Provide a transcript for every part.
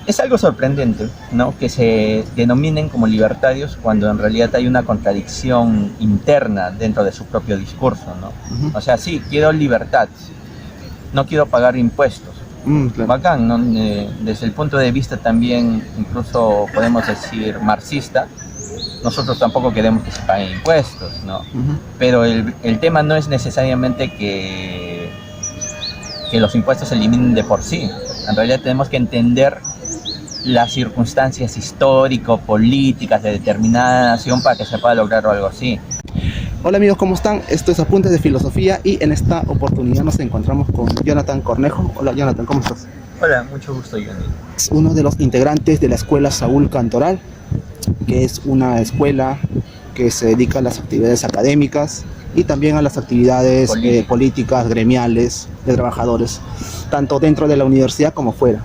Es algo sorprendente, ¿no? Que se denominen como libertarios cuando en realidad hay una contradicción interna dentro de su propio discurso, ¿no? O sea, sí, quiero libertad, no quiero pagar impuestos. Claro. Bacán, ¿no? Desde el punto de vista también, incluso podemos decir marxista, nosotros tampoco queremos que se paguen impuestos, ¿no? Pero el tema no es necesariamente que los impuestos se eliminen de por sí. En realidad tenemos que entender las circunstancias histórico-políticas de determinada nación para que se pueda lograr algo así. Hola amigos, ¿cómo están? Esto es Apuntes de Filosofía y en esta oportunidad nos encontramos con Jonathan Cornejo. Hola Jonathan, ¿cómo estás? Hola, mucho gusto, Johnny. Es uno de los integrantes de la escuela Saúl Cantoral, que es una escuela que se dedica a las actividades académicas y también a las actividades políticas, gremiales, de trabajadores, tanto dentro de la universidad como fuera.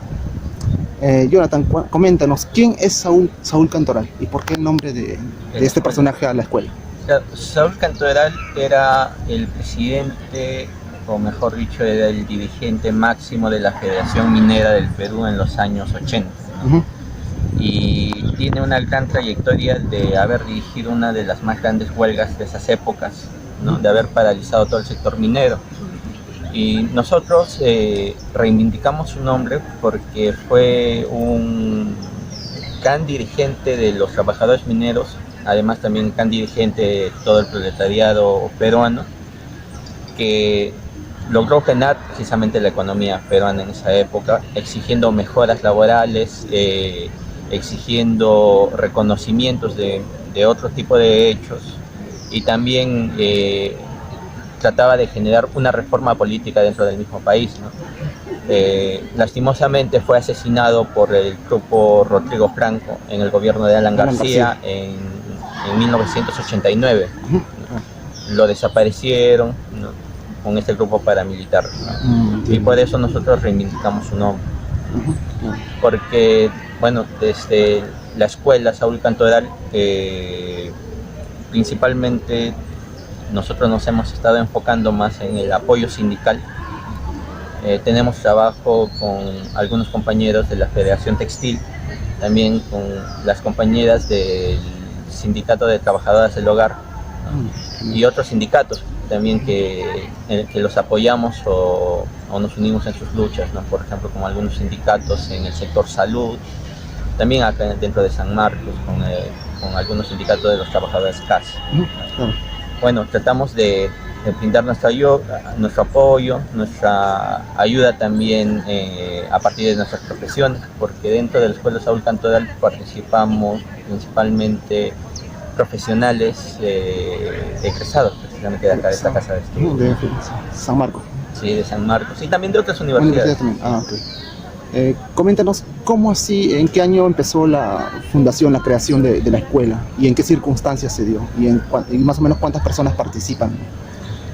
Jonathan, coméntanos, ¿quién es Saúl Cantoral y por qué el nombre de este personaje a la escuela? Saúl Cantoral era el presidente, o mejor dicho, era el dirigente máximo de la Federación Minera del Perú en los años 80, ¿no? Y tiene una gran trayectoria de haber dirigido una de las más grandes huelgas de esas épocas, ¿no? De haber paralizado todo el sector minero. Y nosotros reivindicamos su nombre porque fue un gran dirigente de los trabajadores mineros, además también gran dirigente de todo el proletariado peruano, que logró frenar precisamente la economía peruana en esa época, exigiendo mejoras laborales, exigiendo reconocimientos de otro tipo de hechos, y también trataba de generar una reforma política dentro del mismo país, ¿no? Lastimosamente fue asesinado por el grupo Rodrigo Franco en el gobierno de Alan García en 1989. ¿No? Lo desaparecieron, ¿no? Con este grupo paramilitar, ¿no? Y por eso nosotros reivindicamos su nombre. Porque, bueno, desde la escuela Saúl Cantoral, principalmente nosotros nos hemos estado enfocando más en el apoyo sindical. Tenemos trabajo con algunos compañeros de la Federación Textil, también con las compañeras del Sindicato de Trabajadoras del Hogar, ¿no? Y otros sindicatos también que los apoyamos o nos unimos en sus luchas, ¿no? Por ejemplo, como algunos sindicatos en el sector salud, también acá dentro de San Marcos, con algunos sindicatos de los trabajadores CAS. Bueno, tratamos de brindar nuestro apoyo, nuestra ayuda también a partir de nuestras profesiones, porque dentro de la Escuela Saúl Cantoral participamos principalmente profesionales egresados precisamente de acá, de esta casa de estudios. De San Marcos. Sí, de San Marcos y también de otras universidades. Coméntanos, ¿cómo así, en qué año empezó la fundación, la creación de la escuela y en qué circunstancias se dio y más o menos cuántas personas participan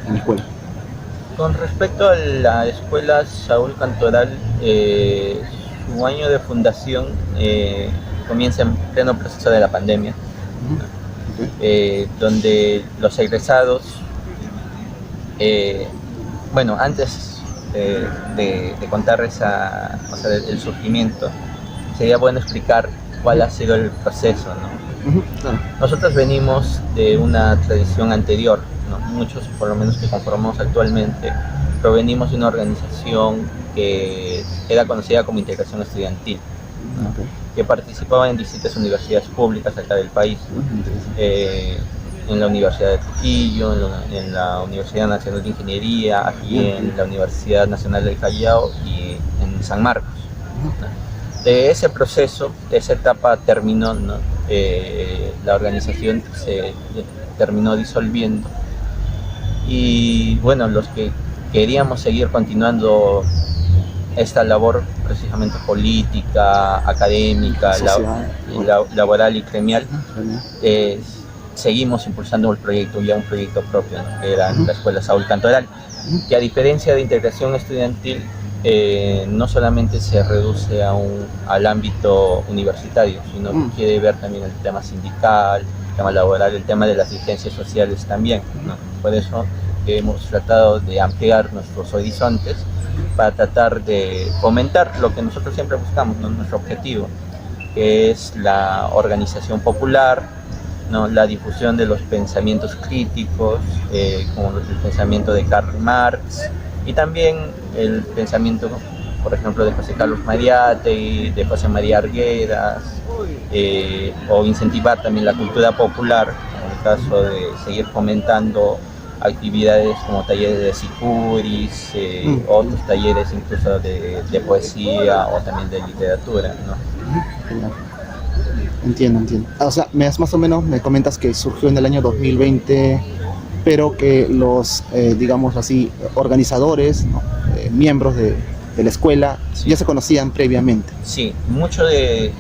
en la escuela? Con respecto a la escuela Saúl Cantoral, su año de fundación comienza en pleno proceso de la pandemia, donde los egresados, bueno, antes de contar el surgimiento, sería bueno explicar cuál ha sido el proceso, ¿no? Nosotros venimos de una tradición anterior, ¿no? Muchos, por lo menos que conformamos actualmente, provenimos de una organización que era conocida como Integración Estudiantil, ¿no? Que participaba en distintas universidades públicas acá del país, en la Universidad de Trujillo, en la Universidad Nacional de Ingeniería, aquí en la Universidad Nacional del Callao y en San Marcos, ¿no? De ese proceso, de esa etapa terminó, ¿no? La organización se terminó disolviendo y bueno, los que queríamos seguir continuando esta labor precisamente política, académica, laboral y gremial, seguimos impulsando el proyecto, ya un proyecto propio, ¿no? Que era la Escuela Saúl Cantoral, que a diferencia de Integración Estudiantil, no solamente se reduce al ámbito universitario, sino que quiere ver también el tema sindical, el tema laboral, el tema de las dirigencias sociales también, ¿no? Por eso hemos tratado de ampliar nuestros horizontes para tratar de fomentar lo que nosotros siempre buscamos, ¿no? Nuestro objetivo, que es la organización popular, ¿no? La difusión de los pensamientos críticos, como el pensamiento de Karl Marx, y también el pensamiento, por ejemplo, de José Carlos Mariátegui, de José María Arguedas, o incentivar también la cultura popular, en el caso de seguir fomentando actividades como talleres de sicuris, otros talleres incluso de poesía o también de literatura, ¿no? Entiendo. O sea, más o menos me comentas que surgió en el año 2020, pero que los, digamos así, organizadores, ¿no? Miembros de la escuela, sí, ya se conocían previamente. Sí, muchos de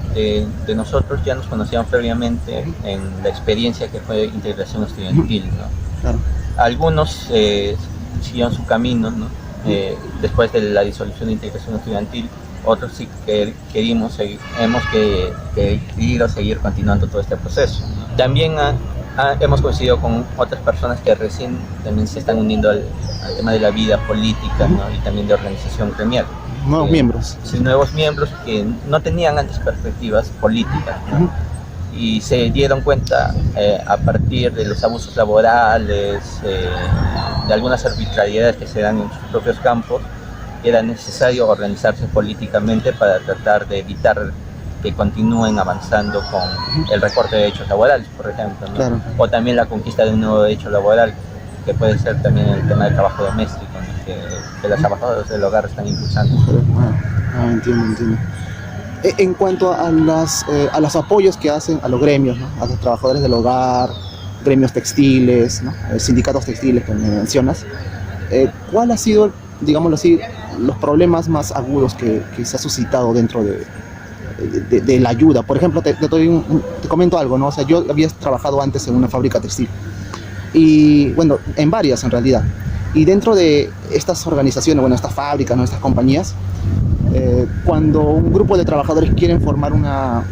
nosotros ya nos conocíamos previamente en la experiencia que fue integración estudiantil, ¿no? Claro. Algunos siguieron su camino, ¿no? Después de la disolución de integración estudiantil, otros sí que hemos querido seguir continuando todo este proceso, ¿no? También hemos coincidido con otras personas que recién también se están uniendo al tema de la vida política, ¿no? Y también de organización gremial. Nuevos miembros. Sí, nuevos miembros que no tenían antes perspectivas políticas, ¿no? Y se dieron cuenta a partir de los abusos laborales, de algunas arbitrariedades que se dan en sus propios campos, que era necesario organizarse políticamente para tratar de evitar que continúen avanzando con el recorte de derechos laborales, por ejemplo, ¿no? Claro. O también la conquista de un nuevo derecho laboral, que puede ser también el tema del trabajo doméstico, ¿no? que los trabajadores del hogar están impulsando. Entiendo. En cuanto a los apoyos que hacen a los gremios, ¿no? A los trabajadores del hogar, gremios textiles, ¿no? Sindicatos textiles que me mencionas, ¿cuál ha sido, digámoslo así, los problemas más agudos que se ha suscitado dentro de la ayuda? Por ejemplo, te comento algo, ¿no? O sea, yo había trabajado antes en una fábrica textil y, bueno, en varias en realidad, y dentro de estas organizaciones, bueno, estas fábricas, ¿no? Estas compañías, cuando un grupo de trabajadores quieren formar un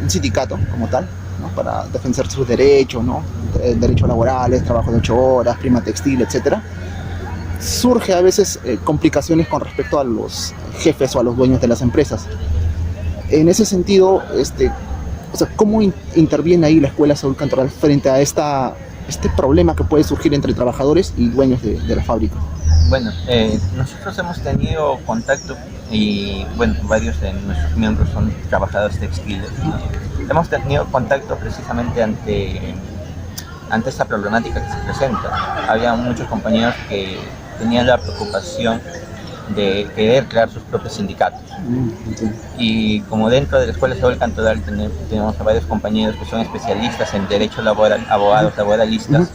sindicato como tal, ¿no? Para defender sus derechos, ¿no? Derechos laborales, trabajo de 8 horas, prima textil, etcétera, surge a veces complicaciones con respecto a los jefes o a los dueños de las empresas. En ese sentido, o sea, ¿cómo interviene ahí la Escuela Saúl Cantoral frente a este problema que puede surgir entre trabajadores y dueños de la fábrica? Bueno, nosotros hemos tenido contacto y, bueno, varios de nuestros miembros son trabajadores textiles, ¿no? Hemos tenido contacto precisamente ante esta problemática que se presenta. Había muchos compañeros que tenían la preocupación de querer crear sus propios sindicatos. Y como dentro de la Escuela Saúl Cantoral tenemos a varios compañeros que son especialistas en derecho laboral, abogados laboralistas,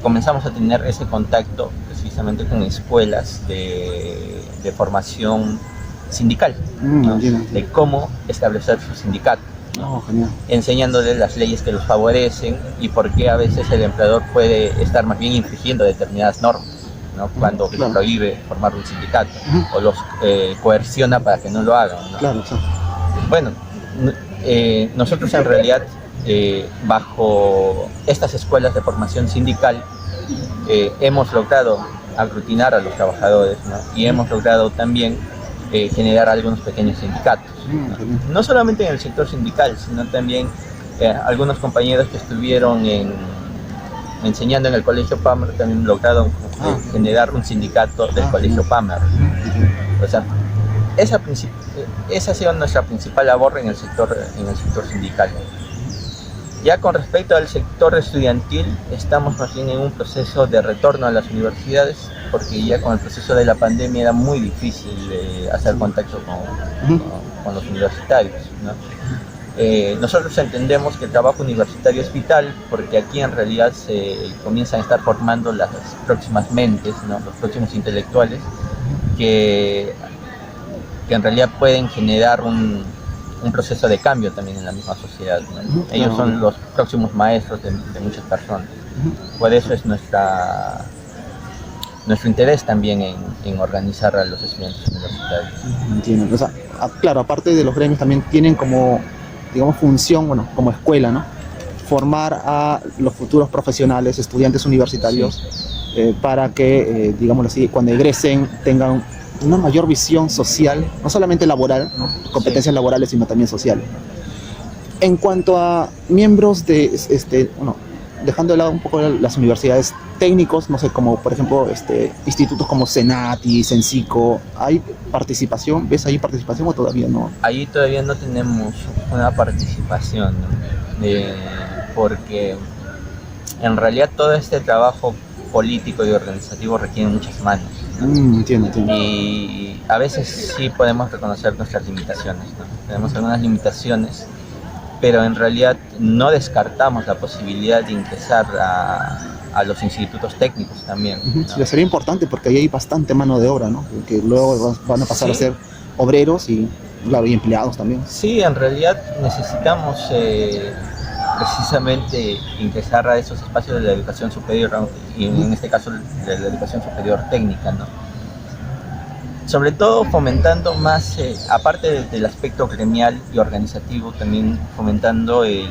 comenzamos a tener ese contacto precisamente con escuelas de formación sindical, ¿no? De cómo establecer su sindicato, ¿no? Enseñándoles las leyes que los favorecen y por qué a veces el empleador puede estar más bien infringiendo determinadas normas, ¿no? Cuando les prohíbe formar un sindicato o los coerciona para que no lo hagan, ¿no? Bueno, nosotros en realidad bajo estas escuelas de formación sindical hemos logrado aglutinar a los trabajadores, ¿no? Y hemos logrado también generar algunos pequeños sindicatos, ¿no? No solamente en el sector sindical, sino también algunos compañeros que estuvieron enseñando en el Colegio Palmer también lograron generar un sindicato del Colegio Palmer. O sea, esa ha sido nuestra principal labor en el sector sindical. Ya con respecto al sector estudiantil, estamos más bien en un proceso de retorno a las universidades, porque ya con el proceso de la pandemia era muy difícil hacer contacto con los universitarios, ¿no? Nosotros entendemos que el trabajo universitario es vital porque aquí en realidad se comienzan a estar formando las próximas mentes, ¿no? Los próximos intelectuales que en realidad pueden generar un proceso de cambio también en la misma sociedad, ¿no? Ellos son los próximos maestros de muchas personas. Por eso es nuestro interés también en organizar a los estudiantes universitarios. Entiendo. O sea, claro, aparte de los gremios también tienen como, digamos, función, bueno, como escuela, ¿no? Formar a los futuros profesionales, estudiantes universitarios, para que, digámoslo así, cuando egresen tengan una mayor visión social, no solamente laboral, ¿no? Competencias laborales, sino también sociales. En cuanto a miembros de, bueno, dejando de lado un poco las universidades técnicos, no sé, como por ejemplo institutos como Senati, Sensico, ¿hay participación? ¿Ves ahí participación o todavía no? Ahí todavía no tenemos una participación, ¿no? Porque en realidad todo este trabajo político y organizativo requiere muchas manos, ¿no? Entiendo. Y a veces sí podemos reconocer nuestras limitaciones, ¿no? Tenemos algunas limitaciones, pero en realidad no descartamos la posibilidad de ingresar a los institutos técnicos también, ¿no? Sí, sería importante porque ahí hay bastante mano de obra, ¿no? Que luego van a pasar a ser obreros y, claro, y empleados también. Sí, en realidad necesitamos precisamente ingresar a esos espacios de la educación superior, y en este caso de la educación superior técnica, ¿no? Sobre todo fomentando más, aparte del aspecto gremial y organizativo, también fomentando el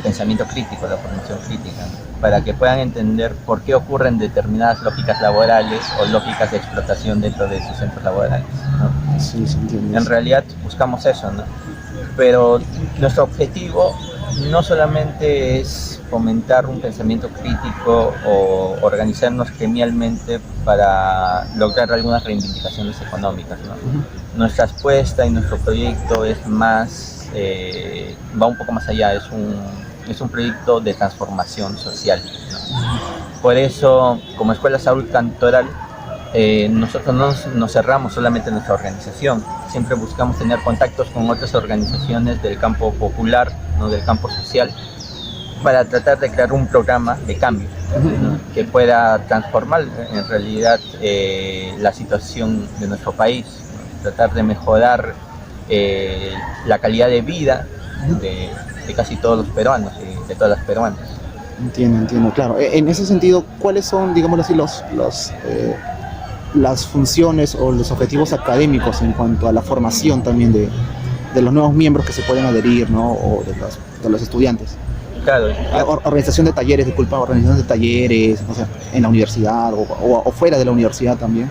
pensamiento crítico, la formación crítica, ¿no? Para que puedan entender por qué ocurren determinadas lógicas laborales o lógicas de explotación dentro de sus centros laborales, ¿no? Sí, se entiende. En realidad buscamos eso, ¿no? Pero nuestro objetivo no solamente es fomentar un pensamiento crítico o organizarnos gremialmente para lograr algunas reivindicaciones económicas, ¿no? Nuestra apuesta y nuestro proyecto es más, va un poco más allá, es un proyecto de transformación social, ¿no? Por eso, como Escuela Saúl Cantoral, nosotros no nos cerramos solamente en nuestra organización, siempre buscamos tener contactos con otras organizaciones del campo popular, ¿no? Del campo social, para tratar de crear un programa de cambio, ¿no? Que pueda transformar en realidad la situación de nuestro país, ¿no? Tratar de mejorar la calidad de vida de casi todos los peruanos y de todas las peruanas. Entiendo, claro. En ese sentido, ¿cuáles son, digámoslo así, las funciones o los objetivos académicos en cuanto a la formación también de los nuevos miembros que se pueden adherir, ¿no? O de los estudiantes? Claro. Organización de talleres, organización de talleres, o sea, en la universidad o fuera de la universidad también.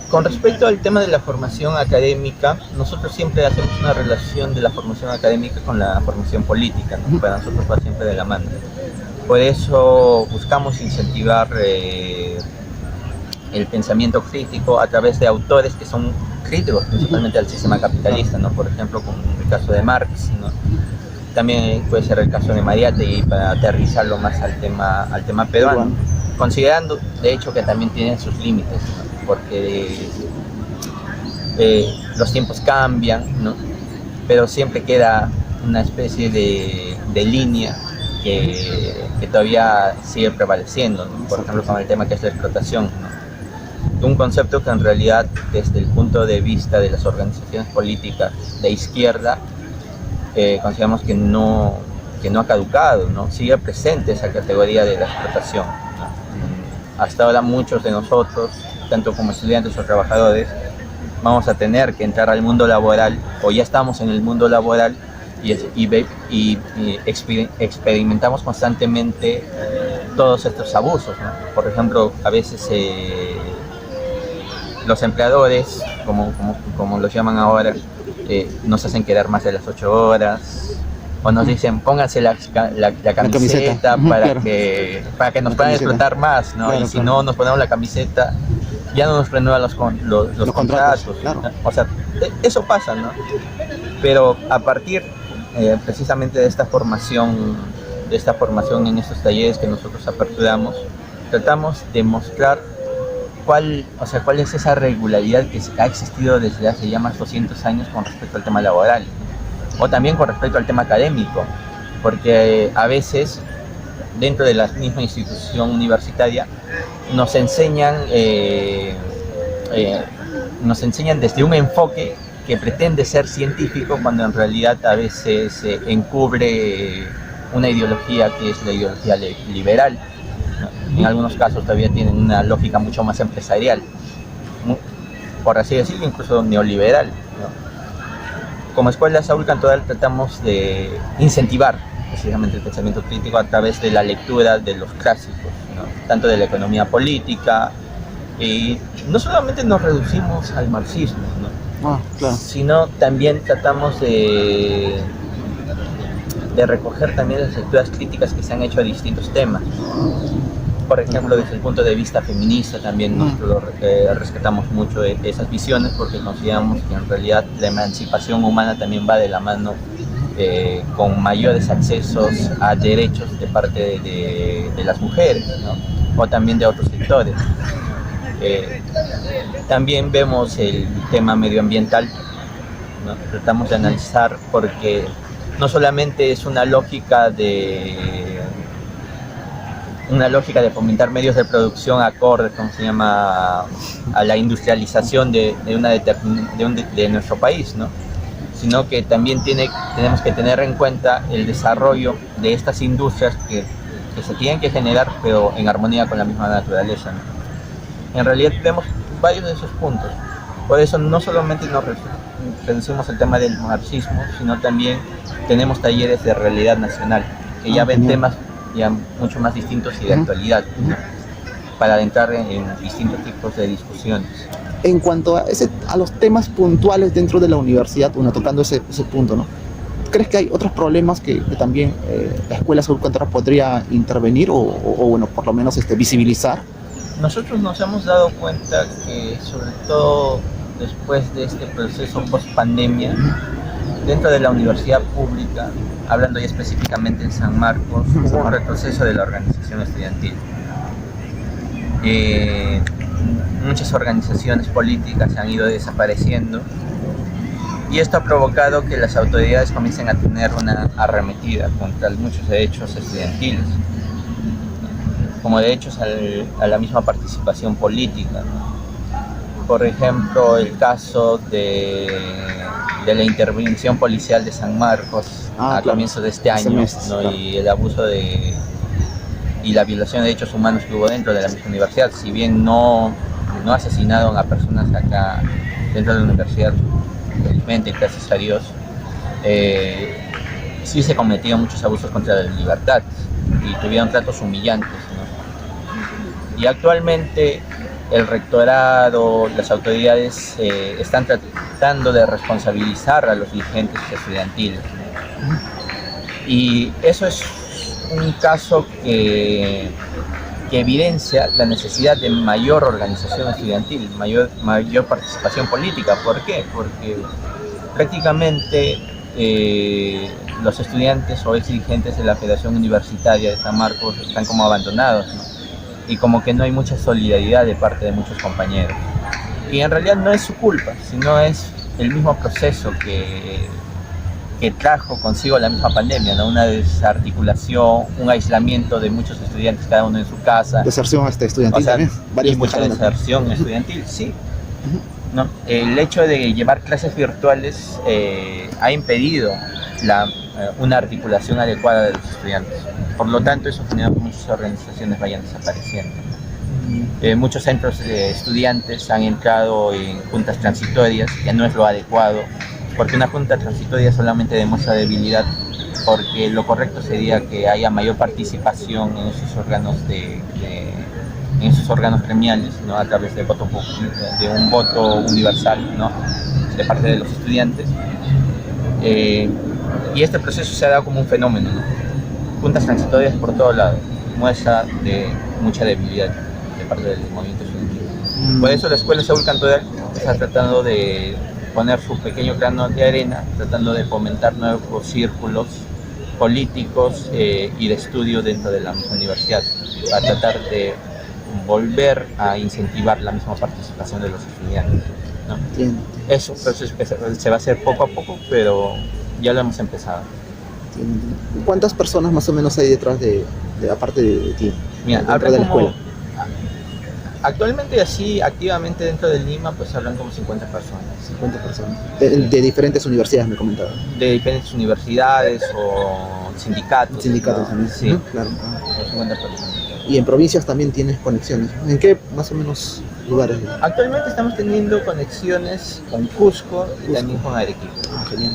Con respecto al tema de la formación académica, nosotros siempre hacemos una relación de la formación académica con la formación política, ¿no? Para nosotros va siempre de la mano. Por eso buscamos incentivar el pensamiento crítico a través de autores que son críticos principalmente al sistema capitalista, ¿no? Por ejemplo, con el caso de Marx, ¿no? También puede ser el caso de Mariátegui, para aterrizarlo más al tema peruano, considerando de hecho que también tienen sus límites, ¿no? Porque los tiempos cambian, ¿no? Pero siempre queda una especie de línea que todavía sigue prevaleciendo, ¿no? Por ejemplo, con el tema que es la explotación, ¿no? Un concepto que en realidad, desde el punto de vista de las organizaciones políticas de izquierda, consideramos que no ha caducado, ¿no? Sigue presente esa categoría de la explotación, ¿no? Hasta ahora muchos de nosotros, tanto como estudiantes o trabajadores, vamos a tener que entrar al mundo laboral, o ya estamos en el mundo laboral, y experimentamos constantemente todos estos abusos, ¿no? Por ejemplo, a veces los empleadores, como los llaman ahora, nos hacen quedar más de las 8 horas, o nos dicen pónganse la camiseta para que nos puedan explotar más, ¿no? Claro, y si no nos ponemos la camiseta, ya no nos renuevan los contratos, claro. O sea, eso pasa, ¿no? Pero a partir precisamente de esta formación en estos talleres que nosotros aperturamos, tratamos de mostrar cuál es esa regularidad que ha existido desde hace ya más de 200 años con respecto al tema laboral, ¿no? O también con respecto al tema académico, porque a veces dentro de la misma institución universitaria nos enseñan desde un enfoque que pretende ser científico, cuando en realidad a veces encubre una ideología que es la ideología liberal, ¿no? En algunos casos todavía tienen una lógica mucho más empresarial, por así decirlo, incluso neoliberal, ¿no? Como Escuela Saúl Cantoral tratamos de incentivar precisamente el pensamiento crítico a través de la lectura de los clásicos, ¿no? Tanto de la economía política, Y no solamente nos reducimos al marxismo, ¿no? Claro. Sino también tratamos de recoger también las lecturas críticas que se han hecho a distintos temas. Por ejemplo, desde el punto de vista feminista también nosotros rescatamos mucho esas visiones, porque consideramos que en realidad la emancipación humana también va de la mano con mayores accesos a derechos de parte de las mujeres, ¿no? O también de otros sectores. También vemos el tema medioambiental, ¿no? Tratamos de analizar, porque no solamente es una lógica de fomentar medios de producción acordes, como se llama, a la industrialización de nuestro país, ¿no? Sino que también tenemos que tener en cuenta el desarrollo de estas industrias que se tienen que generar, pero en armonía con la misma naturaleza, ¿no? En realidad vemos varios de esos puntos. Por eso no solamente nos reducimos el tema del marxismo, sino también tenemos talleres de realidad nacional, que ya ven temas ya mucho más distintos y de actualidad, ¿no? Para adentrar en distintos tipos de discusiones. En cuanto a los temas puntuales dentro de la universidad, tocando ese punto, ¿no? ¿Crees que hay otros problemas que también la Escuela Saúl Cantoral podría intervenir o bueno, por lo menos visibilizar? Nosotros nos hemos dado cuenta que, sobre todo después de este proceso post-pandemia, dentro de la universidad pública, hablando ya específicamente en San Marcos, hubo un retroceso de la organización estudiantil. Muchas organizaciones políticas han ido desapareciendo, y esto ha provocado que las autoridades comiencen a tener una arremetida contra muchos derechos estudiantiles, como derechos a la misma participación política, ¿no? Por ejemplo, el caso de la intervención policial de San Marcos a comienzos de este año, ¿no? Y el abuso y la violación de derechos humanos que hubo dentro de la misma universidad. Si bien no asesinaron a personas acá dentro de la universidad, felizmente, gracias a Dios, sí se cometieron muchos abusos contra la libertad y tuvieron tratos humillantes, ¿no? Y actualmente el rectorado, las autoridades están tratando de responsabilizar a los dirigentes estudiantiles, ¿no? Y eso es un caso que evidencia la necesidad de mayor organización estudiantil, mayor participación política. ¿Por qué? Porque prácticamente los estudiantes o ex dirigentes de la Federación Universitaria de San Marcos están como abandonados, ¿no? Y como que no hay mucha solidaridad de parte de muchos compañeros. Y en realidad no es su culpa, sino es el mismo proceso que trajo consigo la misma pandemia, ¿no? Una desarticulación, un aislamiento de muchos estudiantes, cada uno en su casa. Deserción estudiantil, o sea, también. Y mucha deserción estudiantil, sí. ¿No? El hecho de llevar clases virtuales ha impedido una articulación adecuada de los estudiantes. Por lo tanto, eso genera que muchas organizaciones vayan desapareciendo. Muchos centros de estudiantes han entrado en juntas transitorias, que no es lo adecuado, porque una junta transitoria solamente demuestra debilidad, porque lo correcto sería que haya mayor participación en esos órganos en esos órganos gremiales, ¿no? A través de un voto universal, ¿no? De parte de los estudiantes. Y este proceso se ha dado como un fenómeno, ¿no? Juntas transitorias por todos lados, muestra de mucha debilidad de parte del movimiento estudiantil. Por eso la Escuela Saúl Cantoral está tratando de poner su pequeño grano de arena, tratando de fomentar nuevos círculos políticos y de estudio dentro de la misma universidad, para tratar de volver a incentivar la misma participación de los estudiantes, ¿no? Es un proceso que se va a hacer poco a poco, pero ya lo hemos empezado. ¿Cuántas personas más o menos hay detrás aparte de ti? Mira, de la escuela. Actualmente, así activamente dentro de Lima, pues hablan como 50 personas. 50 personas. De diferentes universidades, me comentaba. De diferentes universidades o sindicatos. Sindicatos, ¿no? También. Sí, claro. 50 personas. Y en provincias también tienes conexiones, ¿no? ¿En qué más o menos lugares? Actualmente estamos teniendo conexiones con Cusco y también con Arequipa. Genial.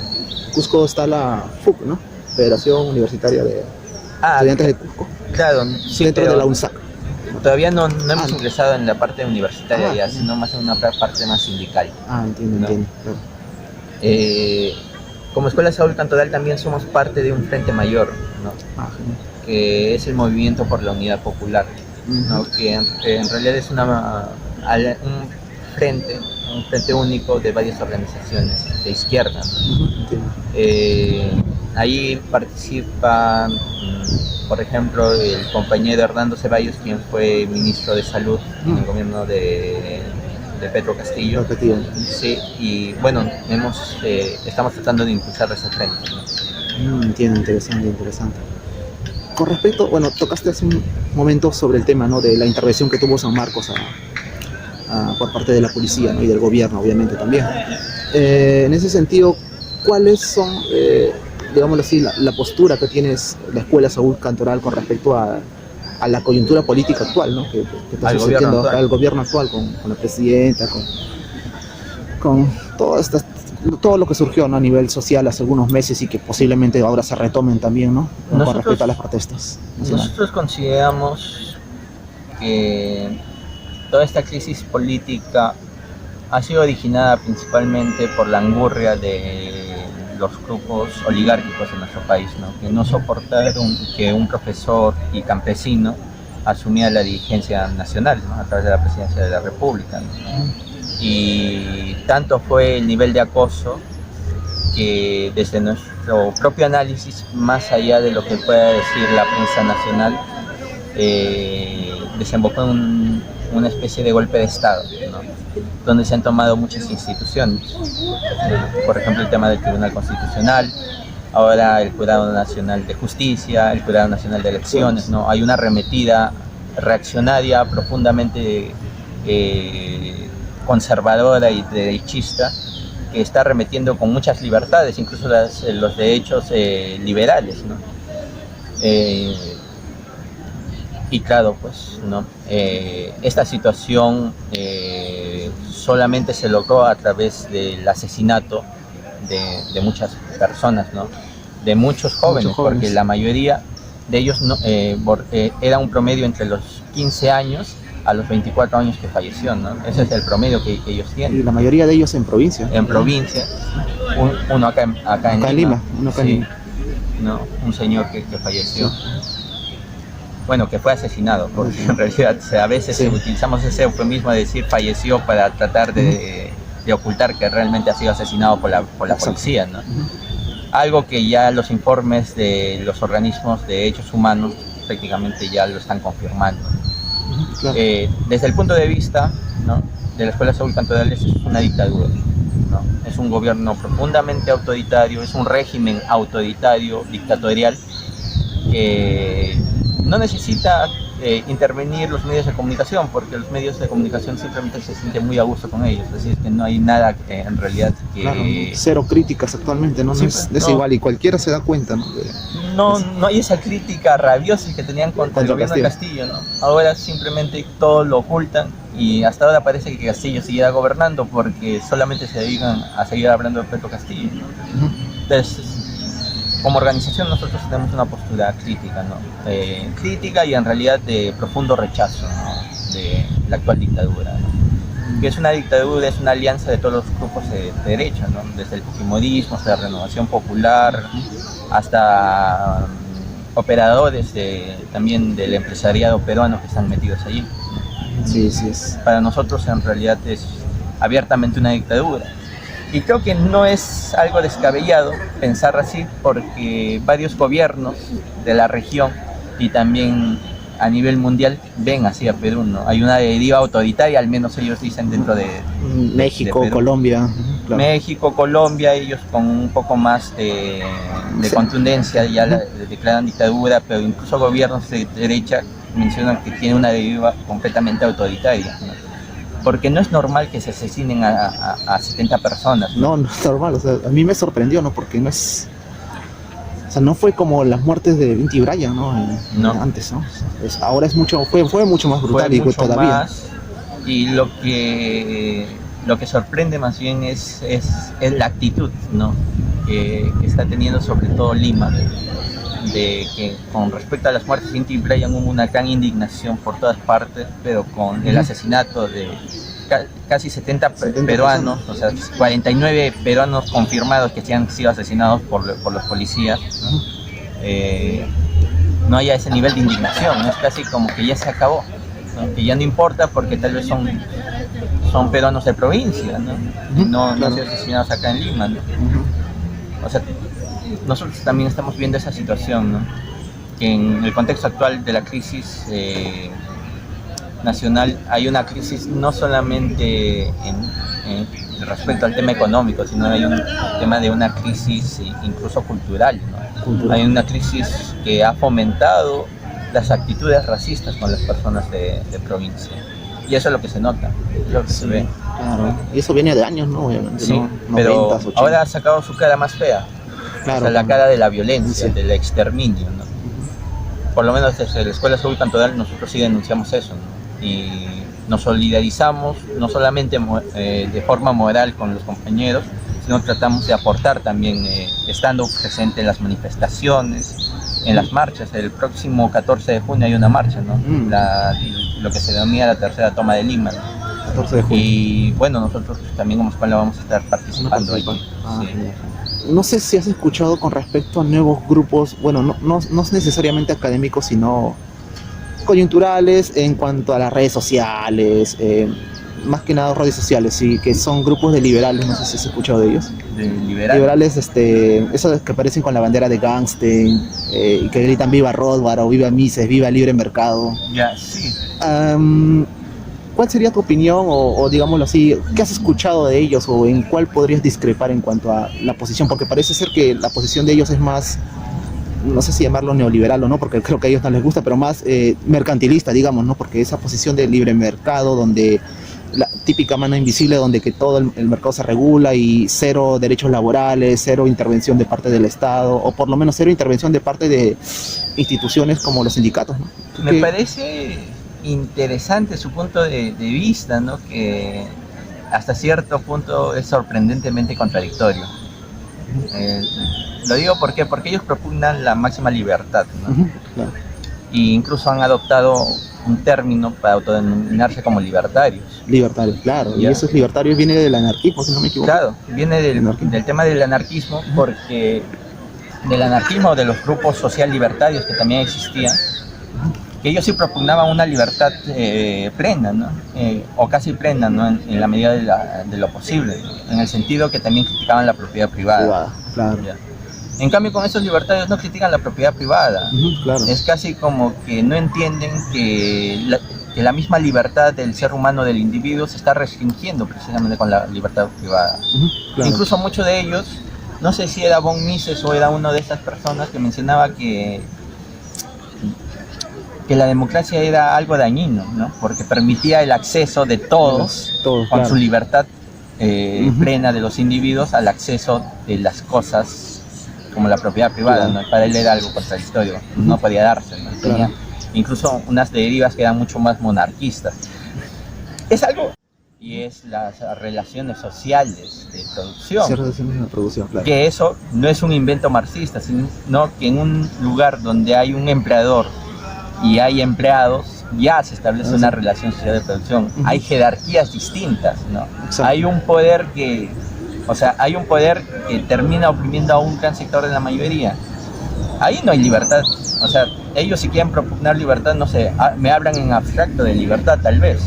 Cusco está la FUC, ¿no? Federación Universitaria de Estudiantes de Cusco. Claro, sí, dentro de la UNSAC. todavía no hemos ingresado en la parte universitaria ya, Bien. sino más en una parte más sindical. Entiendo, ¿no? entiendo. Claro. Como Escuela Saúl Cantoral también somos parte de un frente mayor, ¿no? Genial. Que es el Movimiento por la Unidad Popular, ¿no? Que en realidad es un frente único de varias organizaciones de izquierda, ¿no? Ahí participan, por ejemplo, el compañero Hernando Ceballos, quien fue ministro de Salud en el gobierno de Pedro Castillo. Sí, y bueno, estamos tratando de impulsar ese frente, ¿no? Entiendo, interesante. Con respecto, bueno, tocaste hace un momento sobre el tema, ¿no?, de la intervención que tuvo San Marcos por parte de la policía, ¿no?, y del gobierno, obviamente, también. En ese sentido, ¿cuáles son, digámoslo así, la postura que tienes la Escuela Saúl Cantoral con respecto a la coyuntura política actual, ¿no?, que está sucediendo al gobierno actual, con la presidenta, con todo lo que surgió, ¿no?, a nivel social hace algunos meses y que posiblemente ahora se retomen también, ¿no?, con respecto a las protestas nacionales? Nosotros consideramos que toda esta crisis política ha sido originada principalmente por la angurria de los grupos oligárquicos en nuestro país, ¿no?, que no soportaron que un profesor y campesino asumiera la dirigencia nacional, ¿no?, a través de la presidencia de la República, ¿no? Y tanto fue el nivel de acoso que desde nuestro propio análisis, más allá de lo que pueda decir la prensa nacional, desembocó en una especie de golpe de Estado, ¿no?, donde se han tomado muchas instituciones, por ejemplo el tema del Tribunal Constitucional, ahora el Jurado Nacional de Justicia, el Jurado Nacional de Elecciones, ¿no? Hay una arremetida reaccionaria profundamente conservadora y derechista que está arremetiendo con muchas libertades, incluso los derechos liberales, ¿no? Y claro, pues, ¿no? Esta situación solamente se logró a través del asesinato de muchas personas, ¿no?, de muchos jóvenes, porque la mayoría de ellos era un promedio entre los 15 años a los 24 años que falleció, ¿no? Ese es el promedio que ellos tienen. Y la mayoría de ellos en provincia. En provincia, uno acá en Lima. Uno acá en Lima. ¿No? Un señor que falleció. Bueno, que fue asesinado, porque en realidad a veces utilizamos ese eufemismo de decir falleció para tratar de ocultar que realmente ha sido asesinado por la policía, ¿no? Algo que ya los informes de los organismos de derechos humanos prácticamente ya lo están confirmando. Claro. Desde el punto de vista, ¿no?, de la Escuela Saúl Cantoral, es una dictadura, ¿no? Es un gobierno profundamente autoritario, es un régimen autoritario, dictatorial, que no necesita intervenir los medios de comunicación, porque los medios de comunicación simplemente se sienten muy a gusto con ellos, así es que no hay nada en realidad que... Claro, cero críticas actualmente, ¿no? Es igual y cualquiera se da cuenta, ¿no? No hay esa crítica rabiosa que tenían contra el gobierno de Castillo, ¿no? Ahora simplemente todo lo ocultan y hasta ahora parece que Castillo seguirá gobernando porque solamente se dedican a seguir hablando de Pedro Castillo, ¿no? Entonces, como organización nosotros tenemos una postura crítica, ¿no? Crítica y en realidad de profundo rechazo, ¿no?, de la actual dictadura, ¿no?, que es una dictadura, es una alianza de todos los grupos de derecha, ¿no?, desde el fujimorismo hasta la Renovación Popular, hasta operadores también del empresariado peruano que están metidos allí. Sí, es. Para nosotros en realidad es abiertamente una dictadura. Y creo que no es algo descabellado pensar así, porque varios gobiernos de la región y también a nivel mundial ven así a Perú, ¿no? Hay una deriva autoritaria, al menos ellos dicen, dentro de México, de Colombia. Claro. México, Colombia, ellos con un poco más de contundencia ya declaran dictadura, pero incluso gobiernos de derecha mencionan que tiene una deriva completamente autoritaria, ¿no? Porque no es normal que se asesinen a 70 personas, ¿no? No es normal, o sea, a mí me sorprendió, ¿no? Porque no es... O sea, no fue como las muertes de Vinti Bryan, ¿no? Antes, ¿no? Ahora fue mucho más brutal y todavía. Más, y lo que sorprende más bien es la actitud, ¿no?, que está teniendo sobre todo Lima, de que con respecto a las muertes de Inti Brian hubo una gran indignación por todas partes, pero con el asesinato de casi 70 peruanos, o sea, 49 peruanos confirmados que han sido asesinados por los policías, ¿no? No haya ese nivel de indignación, ¿no? Es casi como que ya se acabó, ¿no? Que ya no importa porque tal vez son peruanos de provincia, ¿no? No han sido asesinados acá en Lima, ¿no? O sea, nosotros también estamos viendo esa situación, ¿no? Que en el contexto actual de la crisis nacional hay una crisis no solamente respecto al tema económico, sino hay un tema de una crisis incluso cultural, ¿no? Hay una crisis que ha fomentado las actitudes racistas con las personas de provincia. Y eso es lo que se nota, es lo que se ve. Claro. Y eso viene de años, ¿no? Obviamente, sí, ¿no? pero 90s, 80s. ahora ha sacado su cara más fea. Claro, o sea, la cara de la violencia, del exterminio, ¿no? Por lo menos desde la Escuela Saúl Cantoral nosotros sí denunciamos eso, ¿no? Y nos solidarizamos no solamente de forma moral con los compañeros, sino tratamos de aportar también estando presente en las manifestaciones, en las marchas. El próximo 14 de junio hay una marcha, ¿no? Lo que se denomina la tercera toma de Lima, ¿no? 14 de junio. Y bueno, nosotros también como escuela vamos a estar participando allí. Sí. No sé si has escuchado con respecto a nuevos grupos, bueno, no necesariamente académicos, sino coyunturales en cuanto a las redes sociales, más que nada redes sociales, sí, que son grupos de liberales, no sé si has escuchado de ellos. ¿De liberales? Liberales, esos que aparecen con la bandera de Gangstein, y que gritan viva Rothbard o viva Mises, viva libre mercado. Ya, sí. ¿Cuál sería tu opinión o digámoslo así, qué has escuchado de ellos o en cuál podrías discrepar en cuanto a la posición? Porque parece ser que la posición de ellos es más, no sé si llamarlo neoliberal o no, porque creo que a ellos no les gusta, pero más mercantilista, digamos, ¿no? Porque esa posición de libre mercado, donde la típica mano invisible, donde que todo el mercado se regula y cero derechos laborales, cero intervención de parte del Estado, o por lo menos cero intervención de parte de instituciones como los sindicatos, ¿no? Me parece interesante su punto de vista, ¿no? Que hasta cierto punto es sorprendentemente contradictorio. Lo digo porque ellos propugnan la máxima libertad, ¿no? Claro. Y incluso han adoptado un término para autodenominarse como libertarios. Libertarios, claro. ¿Ya? Y esos libertarios vienen del anarquismo, si no me equivoco. Claro, viene del tema del anarquismo, porque del anarquismo, de los grupos social libertarios que también existían, que ellos sí propugnaban una libertad plena, ¿no? O casi plena, ¿no? En la medida de lo posible, ¿no? En el sentido que también criticaban la propiedad privada. Claro. ¿Ya? En cambio, con esos libertarios no critican la propiedad privada. Claro. Es casi como que no entienden que la misma libertad del ser humano, del individuo, se está restringiendo precisamente con la libertad privada. Claro. Incluso muchos de ellos, no sé si era von Mises o era una de estas personas que mencionaba que la democracia era algo dañino, ¿no? Porque permitía el acceso de todos con claro. su libertad plena de los individuos al acceso de las cosas como la propiedad privada, ¿no? Para él era algo contradictorio, no podía darse, ¿no? Tenía incluso unas derivas que eran mucho más monarquistas. Es algo, y es las relaciones sociales de producción. Relaciones de producción, claro. Que eso no es un invento marxista, sino que en un lugar donde hay un empleador y hay empleados, ya se establece una relación social de producción. Hay jerarquías distintas, ¿no? Hay un poder que termina oprimiendo a un gran sector de la mayoría. Ahí no hay libertad. O sea, ellos si quieren propugnar libertad, no sé, me hablan en abstracto de libertad tal vez.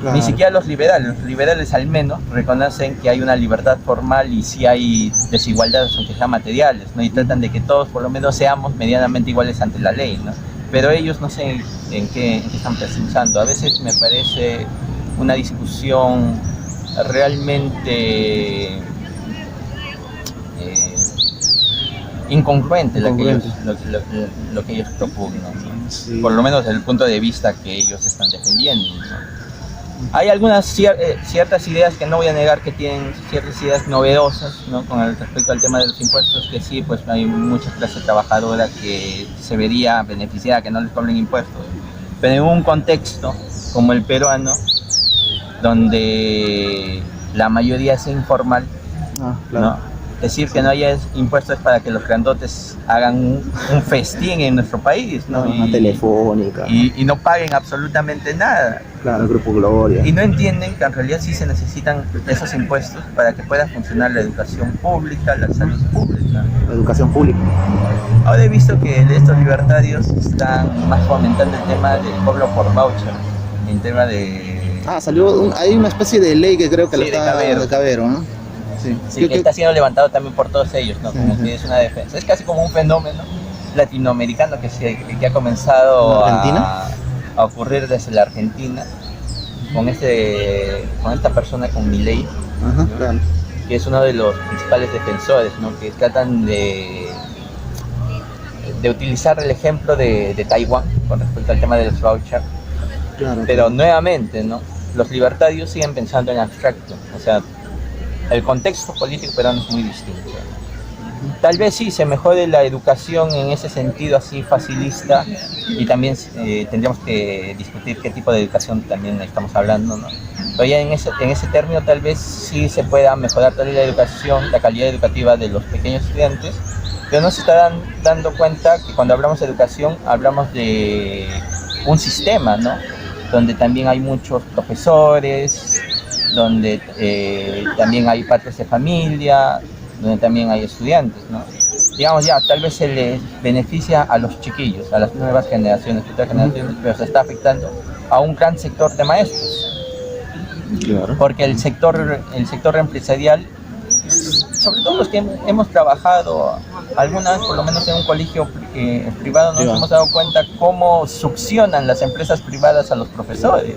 Claro. Ni siquiera los liberales al menos reconocen que hay una libertad formal y sí hay desigualdades, aunque sean materiales, ¿no? Y tratan de que todos por lo menos seamos medianamente iguales ante la ley, ¿no? Pero ellos no sé en qué están pensando. A veces me parece una discusión realmente incongruente lo que ellos propugnan, ¿no? Sí. Por lo menos desde el punto de vista que ellos están defendiendo, ¿no? Hay algunas ciertas ideas que no voy a negar que tienen ciertas ideas novedosas, ¿no? Con respecto al tema de los impuestos, que sí, pues hay mucha clase trabajadora que se vería beneficiada que no les cobren impuestos, pero en un contexto como el peruano, donde la mayoría es informal, claro. ¿no? decir que no haya impuestos para que los grandotes hagan un festín en nuestro país, ¿no? Una telefónica. Y no paguen absolutamente nada. Claro, el Grupo Gloria. Y no entienden que en realidad sí se necesitan esos impuestos para que pueda funcionar la educación pública, la salud pública. La educación pública. Ahora he visto que estos libertarios están más fomentando el tema del cobro por voucher, en tema de... Hay una especie de ley que creo que Sí, la está de Cabero. ¿no? Sí, Sí, que está siendo levantado también por todos ellos, ¿no? Como que es una defensa. Es casi como un fenómeno latinoamericano que ha comenzado a ocurrir desde la Argentina con esta persona, con Milei, Ajá, ¿no? claro. Que es uno de los principales defensores, ¿no? Que tratan de utilizar el ejemplo de Taiwán con respecto al tema de los vouchers. Claro, Pero nuevamente, ¿no? Los libertarios siguen pensando en abstracto, o sea, el contexto político peruano es muy distinto. Tal vez sí se mejore la educación en ese sentido así facilista, y también tendríamos que discutir qué tipo de educación también estamos hablando, ¿no? Pero ya en ese término tal vez sí se pueda mejorar toda la educación, la calidad educativa de los pequeños estudiantes, pero no se está dando cuenta que cuando hablamos de educación hablamos de un sistema, ¿no? Donde también hay muchos profesores, donde también hay padres de familia, donde también hay estudiantes, ¿no? Digamos ya, tal vez se les beneficia a los chiquillos, a las nuevas generaciones, pero se está afectando a un gran sector de maestros. Claro. Porque el sector empresarial, sobre todo los que hemos trabajado alguna vez por lo menos en un colegio privado, nos hemos dado cuenta cómo succionan las empresas privadas a los profesores.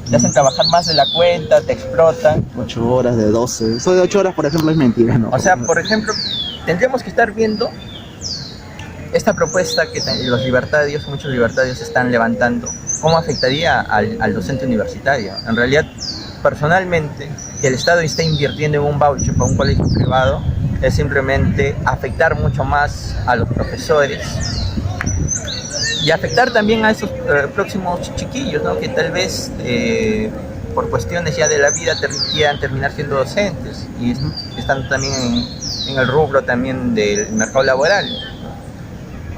Te hacen trabajar más de la cuenta, te explotan. 8 horas de 12. Eso de 8 horas, por ejemplo, es mentira, ¿no? O sea, por ejemplo, tendríamos que estar viendo esta propuesta que muchos libertarios están levantando, cómo afectaría al docente universitario. En realidad, personalmente, que el Estado esté invirtiendo en un voucher para un colegio privado es simplemente afectar mucho más a los profesores y afectar también a esos próximos chiquillos, ¿no? Que tal vez por cuestiones ya de la vida quieran terminar siendo docentes y están también en el rubro también del mercado laboral, ¿no?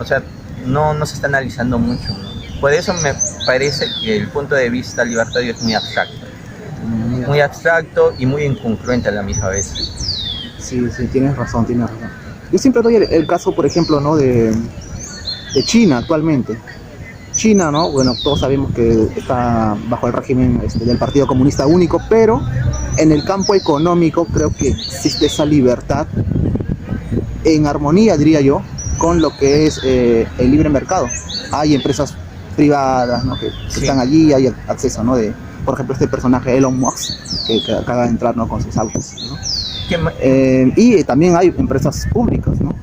O sea, no se está analizando mucho, ¿no? Por eso me parece que el punto de vista libertario es muy abstracto y muy incongruente a la misma vez. Sí, tienes razón. Yo siempre doy el caso, por ejemplo, ¿no? de China actualmente. China, ¿no? Bueno, todos sabemos que está bajo el régimen del Partido Comunista Único, pero en el campo económico creo que existe esa libertad en armonía, diría yo, con lo que es el libre mercado. Hay empresas privadas, ¿no? que están allí, hay acceso, ¿no? Por ejemplo, este personaje Elon Musk, que acaba de entrar, ¿no? Con sus autos, ¿no? Y también hay empresas públicas, ¿no?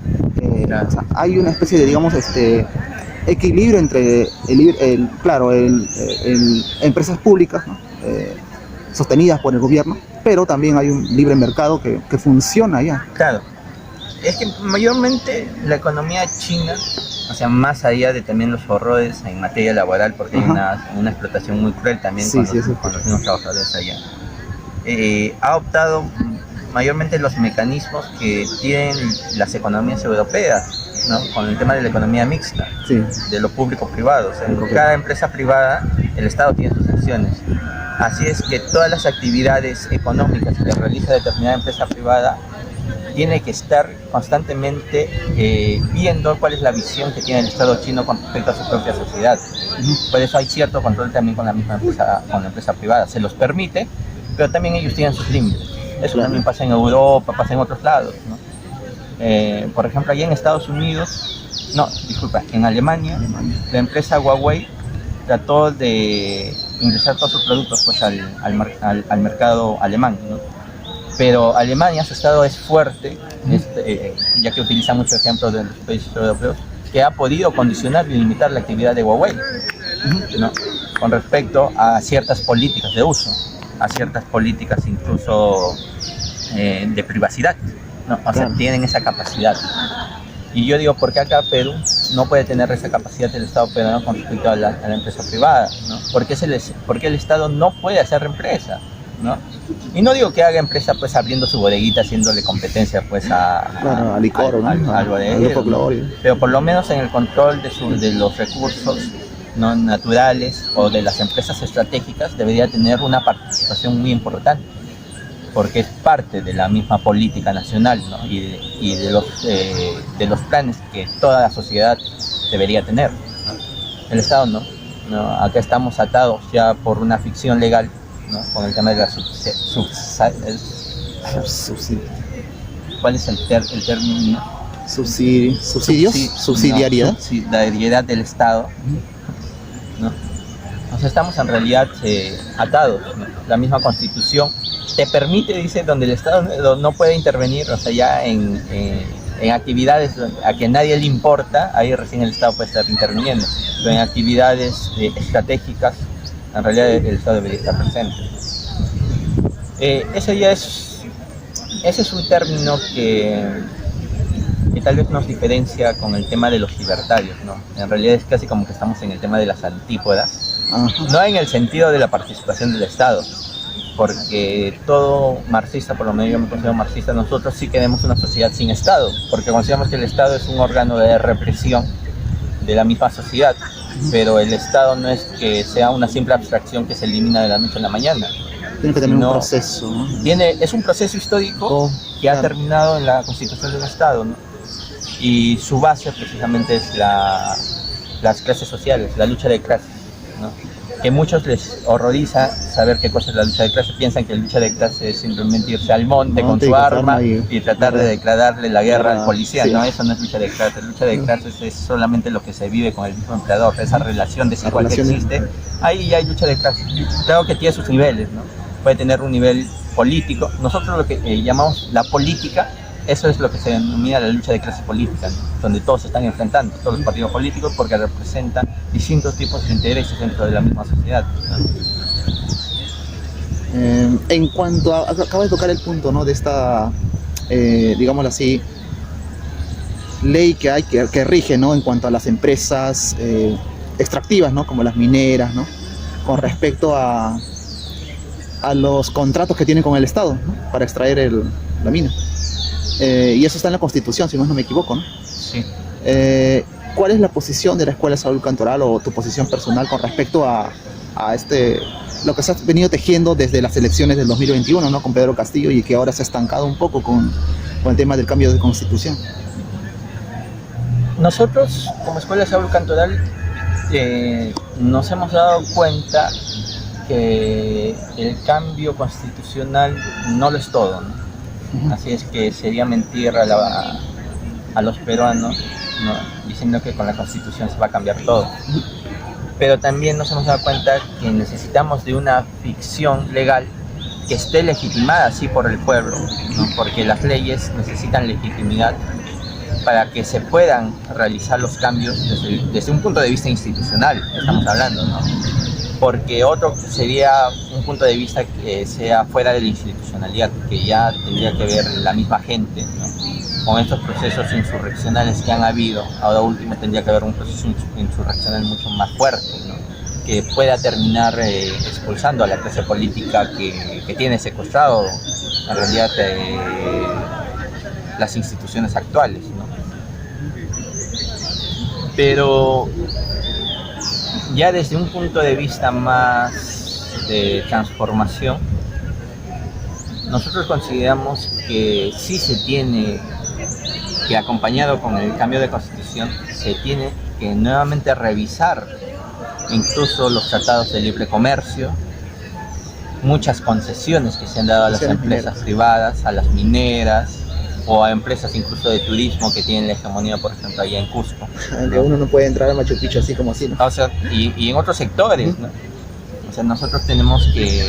Claro. O sea, hay una especie de, digamos, equilibrio entre empresas públicas, ¿no? Sostenidas por el gobierno, pero también hay un libre mercado que funciona ya. Claro, es que mayormente la economía china, o sea, más allá de también los horrores en materia laboral, porque hay una explotación muy cruel también con los mismos trabajadores allá, ha optado mayormente los mecanismos que tienen las economías europeas, ¿no? Con el tema de la economía mixta, de lo público-privado. O sea, en cada empresa privada el Estado tiene sus acciones. Así es que todas las actividades económicas que realiza determinada empresa privada tiene que estar constantemente viendo cuál es la visión que tiene el Estado chino con respecto a su propia sociedad. Por eso hay cierto control también con la misma empresa, con la empresa privada. Se los permite, pero también ellos tienen sus límites. Eso también pasa en Europa, pasa en otros lados, ¿no? Por ejemplo, allá en Estados Unidos, en Alemania, la empresa Huawei trató de ingresar todos sus productos pues, al mercado alemán, ¿no? Pero Alemania, su estado es fuerte, ya que utiliza muchos ejemplos de los países europeos, que ha podido condicionar y limitar la actividad de Huawei, ¿no? Con respecto a ciertas políticas de uso, a ciertas políticas incluso de privacidad, ¿no? O sea, tienen esa capacidad. Y yo digo, ¿por qué acá Perú no puede tener esa capacidad del Estado peruano con respecto a la empresa privada, ¿no? ¿Por qué el Estado no puede hacer empresa? ¿no? Y no digo que haga empresa pues abriendo su bodeguita, haciéndole competencia pues claro, a licor, ¿no? al bodegero, ¿no? Pero por lo menos en el control de los recursos no naturales o de las empresas estratégicas debería tener una participación muy importante, porque es parte de la misma política nacional, ¿no? y de los planes que toda la sociedad debería tener, ¿no? El Estado no. Acá estamos atados ya por una ficción legal, ¿no? Con el tema de la ¿cuál es el término? Subsidiariedad. Subsidiariedad del Estado, ¿no? O sea, estamos en realidad atados, ¿no? La misma Constitución te permite, dice, donde el Estado no puede intervenir, o sea, ya en actividades a que nadie le importa, ahí recién el Estado puede estar interviniendo, pero en actividades estratégicas, en realidad el Estado debería estar presente. Ese es un término que tal vez nos diferencia con el tema de los libertarios, ¿no? En realidad es casi como que estamos en el tema de las antípodas, no en el sentido de la participación del Estado, porque todo marxista, por lo menos yo me considero marxista, nosotros sí queremos una sociedad sin Estado, porque consideramos que el Estado es un órgano de represión de la misma sociedad, pero el Estado no es que sea una simple abstracción que se elimina de la noche a la mañana. Tiene que tener un proceso, ¿no? Es un proceso histórico que ha terminado en la constitución del Estado, ¿no? Y su base precisamente es las clases sociales, la lucha de clases, ¿no? Que muchos les horroriza saber qué cosa es la lucha de clases, piensan que la lucha de clases es simplemente irse al monte con su arma y tratar de declararle la guerra al policía, sí. No, eso no es lucha de clases. Lucha de clases es solamente lo que se vive con el mismo empleador, esa relación desigual que existe, ahí ya hay lucha de clases. Claro que tiene sus niveles, ¿no? Puede tener un nivel político, nosotros lo que llamamos la política, eso es lo que se denomina la lucha de clase política, ¿no? Donde todos se están enfrentando, todos los partidos políticos, porque representan distintos tipos de intereses dentro de la misma sociedad, ¿no? En cuanto a, acaba de tocar el punto, ¿no? De esta, digámoslo así, ley que hay que rige, ¿no? En cuanto a las empresas extractivas, ¿no? Como las mineras, ¿no? Con respecto a los contratos que tienen con el Estado, ¿no? Para extraer la mina. Y eso está en la Constitución, si no me equivoco, ¿no? Sí. ¿Cuál es la posición de la Escuela Saúl Cantoral o tu posición personal con respecto a lo que se ha venido tejiendo desde las elecciones del 2021, ¿no? Con Pedro Castillo, y que ahora se ha estancado un poco con el tema del cambio de Constitución? Nosotros, como Escuela Saúl Cantoral, nos hemos dado cuenta que el cambio constitucional no lo es todo, ¿no? Así es que sería mentir a los peruanos, ¿no? Diciendo que con la Constitución se va a cambiar todo. Pero también nos hemos dado cuenta que necesitamos de una ficción legal que esté legitimada así por el pueblo, ¿no? Porque las leyes necesitan legitimidad para que se puedan realizar los cambios desde un punto de vista institucional, estamos hablando, ¿no? Porque otro sería un punto de vista que sea fuera de la institucionalidad, que ya tendría que ver la misma gente, ¿no? Con estos procesos insurreccionales que han habido. Ahora último tendría que haber un proceso insurreccional mucho más fuerte, ¿no? Que pueda terminar expulsando a la clase política que tiene secuestrado en realidad las instituciones actuales, ¿no? Pero ya desde un punto de vista más de transformación, nosotros consideramos que sí se tiene que, acompañado con el cambio de constitución, se tiene que nuevamente revisar incluso los tratados de libre comercio, muchas concesiones que se han dado a las empresas privadas, a las mineras, o a empresas incluso de turismo que tienen la hegemonía, por ejemplo, allá en Cusco, ¿no? Uno no puede entrar a Machu Picchu así como así, ¿no? O sea, y en otros sectores, ¿no? O sea, nosotros tenemos que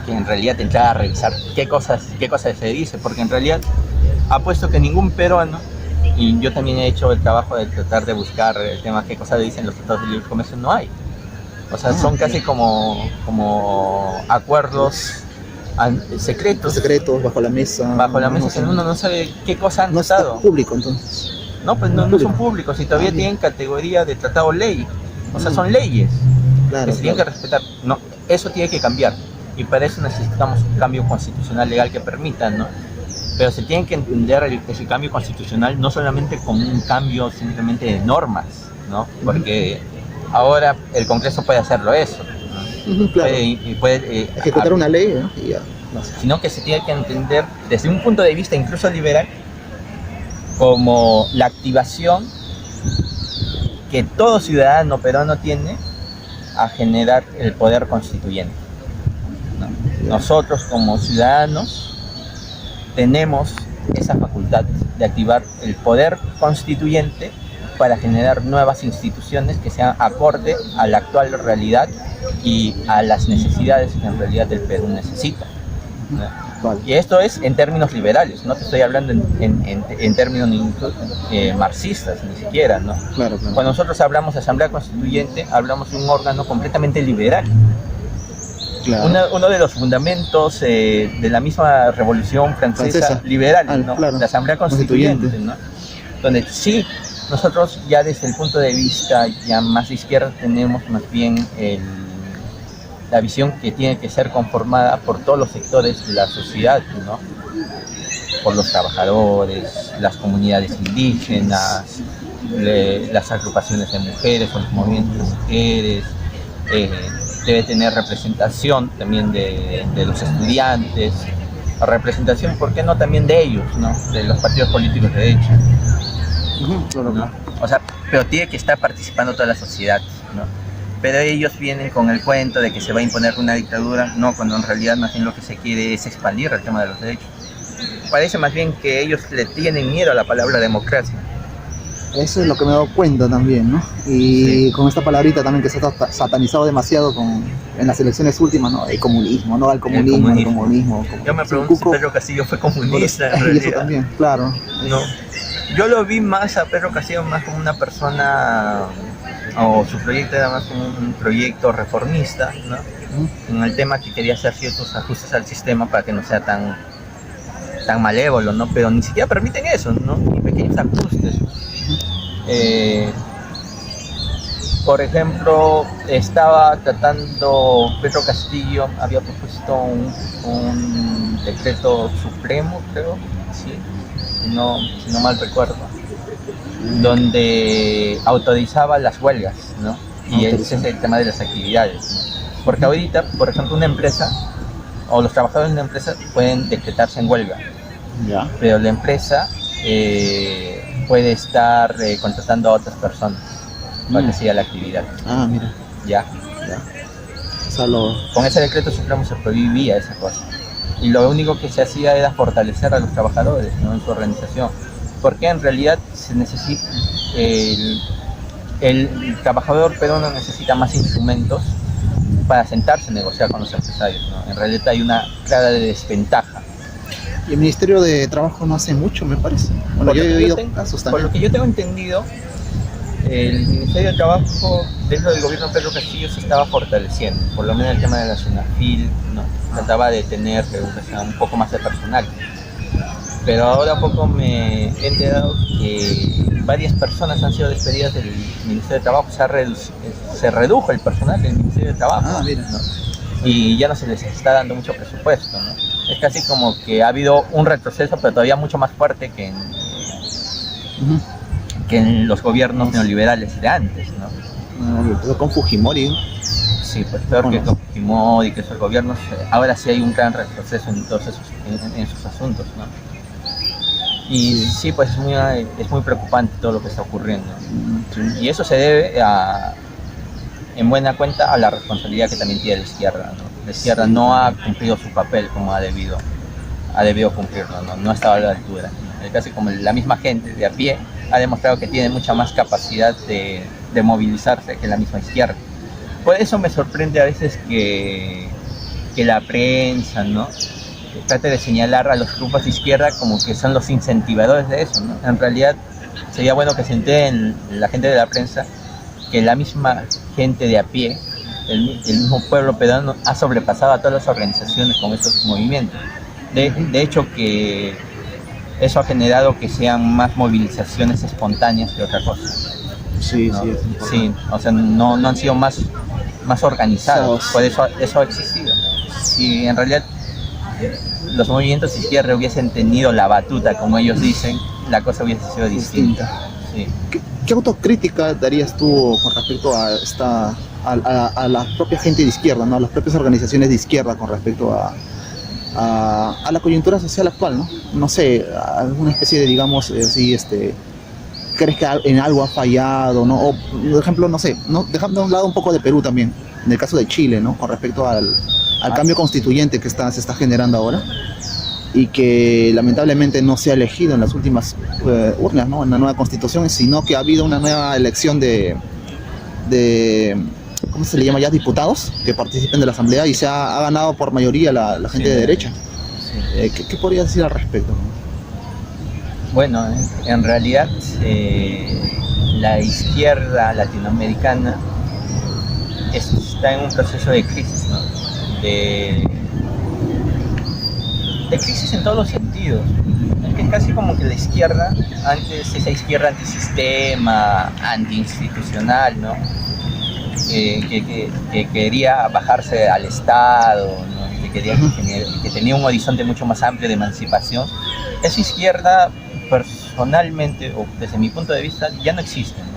en realidad entrar a revisar qué cosas se dice, porque en realidad apuesto que ningún peruano, y yo también he hecho el trabajo de tratar de buscar el tema qué cosas dicen los tratados de libre comercio, no hay. O sea, son casi como acuerdos secretos, bajo la mesa, que uno no sabe qué cosas han tratado. No es público, entonces. No, pues no son públicos, y todavía tienen categoría de tratado ley. O sea, son leyes que se tienen que respetar. No, eso tiene que cambiar. y para eso necesitamos un cambio constitucional legal que permita, ¿no? Pero se tiene que entender ese cambio constitucional no solamente como un cambio simplemente de normas, ¿no? Porque ahora el Congreso puede hacerlo eso, ¿no? Claro. Puede Ejecutar una ley, ¿no? Y ya. No sé. Sino que se tiene que entender desde un punto de vista incluso liberal como la activación que todo ciudadano peruano tiene a generar el poder constituyente, ¿no? Nosotros como ciudadanos tenemos esa facultad de activar el poder constituyente para generar nuevas instituciones que sean acorde a la actual realidad y a las necesidades que en realidad el Perú necesita, ¿no? Vale. Y esto es en términos liberales, no te estoy hablando en términos marxistas ni siquiera, ¿no? Claro, claro. Cuando nosotros hablamos de Asamblea Constituyente, hablamos de un órgano completamente liberal. Claro. Uno de los fundamentos de la misma Revolución Francesa liberal, ¿no? Claro. La Asamblea Constituyente, ¿no? Donde sí, nosotros ya desde el punto de vista ya más de izquierda tenemos más bien la visión que tiene que ser conformada por todos los sectores de la sociedad, ¿no? Por los trabajadores, las comunidades indígenas, las agrupaciones de mujeres o los movimientos de mujeres. Debe tener representación también de los estudiantes, representación, ¿por qué no?, también de ellos, ¿no? De los partidos políticos de derecha, Claro, ¿no? O sea, pero tiene que estar participando toda la sociedad, ¿no? Pero ellos vienen con el cuento de que se va a imponer una dictadura, no, cuando en realidad más bien lo que se quiere es expandir el tema de los derechos. Parece más bien que ellos le tienen miedo a la palabra democracia. Eso es lo que me he dado cuenta también, ¿no? Y sí, con esta palabrita también que se ha satanizado demasiado en las elecciones últimas, ¿no? El comunismo, ¿no? El comunismo. Yo me pregunto si Pedro Castillo fue comunista en realidad. Y eso también, claro. No. Yo lo vi más a Pedro Castillo más como una persona, o su proyecto era más como un proyecto reformista, ¿no? En el tema que quería hacer ciertos ajustes al sistema para que no sea tan malévolo, ¿no? Pero ni siquiera permiten eso, ¿no? Ni pequeños ajustes. Por ejemplo, estaba tratando, Pedro Castillo había propuesto un decreto supremo, creo, ¿sí? Si no mal recuerdo, donde autorizaba las huelgas, ¿no? Y ese es el tema de las actividades, ¿no? Porque ahorita, por ejemplo, una empresa o los trabajadores de una empresa pueden decretarse en huelga, ya, pero la empresa puede estar contratando a otras personas para que siga la actividad. Ah, mira. Ya. O sea, con ese decreto supremo se prohibía esa cosa. Y lo único que se hacía era fortalecer a los trabajadores, ¿no? En su organización. Porque en realidad se necesita, el trabajador peruano necesita más instrumentos para sentarse a negociar con los empresarios, ¿no? En realidad hay una clara desventaja. Y el Ministerio de Trabajo no hace mucho, me parece. Bueno, yo he oído casos también. Por lo que yo tengo entendido, el Ministerio de Trabajo dentro del gobierno de Pedro Castillo se estaba fortaleciendo, por lo menos el tema de la SUNAFIL, ¿no? Trataba de tener un poco más de personal. Pero ahora a poco me he enterado que varias personas han sido despedidas del Ministerio de Trabajo, se redujo el personal del Ministerio de Trabajo. Ah, mira. ¿no? Y ya no se les está dando mucho presupuesto, ¿no? Es casi como que ha habido un retroceso, pero todavía mucho más fuerte que en los gobiernos neoliberales de antes, ¿no? Pero con Fujimori, ¿no? Sí, pues peor que con Fujimori, que esos gobiernos, ahora sí hay un gran retroceso en todos esos asuntos, ¿no? Y sí, pues es muy preocupante todo lo que está ocurriendo. Y eso se debe en buena cuenta a la responsabilidad que también tiene la izquierda, ¿no? La izquierda no ha cumplido su papel como ha debido cumplirlo, no ha estado a la altura, ¿no? Casi como la misma gente de a pie ha demostrado que tiene mucha más capacidad de movilizarse que la misma izquierda. Por eso me sorprende a veces que la prensa, ¿no?, trate de señalar a los grupos de izquierda como que son los incentivadores de eso, ¿no? En realidad sería bueno que se entere la gente de la prensa que la misma gente de a pie, el mismo pueblo peruano ha sobrepasado a todas las organizaciones con estos movimientos. De hecho que eso ha generado que sean más movilizaciones espontáneas que otra cosa. Sí, ¿no? Sí, o sea, no han sido más organizados, por eso ha existido. si en realidad los movimientos de izquierda hubiesen tenido la batuta, como ellos dicen, la cosa hubiese sido distinta. Sí. ¿Qué autocrítica darías tú con respecto a la propia gente de izquierda, ¿no? A las propias organizaciones de izquierda con respecto a la coyuntura social actual, ¿no? No sé, alguna especie de, digamos, ¿crees que en algo ha fallado, ¿no? O, por ejemplo, no sé, ¿no? Dejando a un lado un poco de Perú también, en el caso de Chile, ¿no? Con respecto al cambio constituyente que se está generando ahora y que lamentablemente no se ha elegido en las últimas urnas, ¿no? En la nueva constitución, sino que ha habido una nueva elección de ¿cómo se le llama ya? Diputados que participen de la asamblea y ha ganado por mayoría la gente de derecha. Sí. ¿Qué podrías decir al respecto? Bueno, en realidad la izquierda latinoamericana está en un proceso de crisis, ¿no? De crisis en todos los sentidos. Es casi como que la izquierda, antes esa izquierda antisistema, antiinstitucional, ¿no? Que quería bajarse al Estado, ¿no? que tenía un horizonte mucho más amplio de emancipación, esa izquierda personalmente, o desde mi punto de vista, ya no existe, ¿no?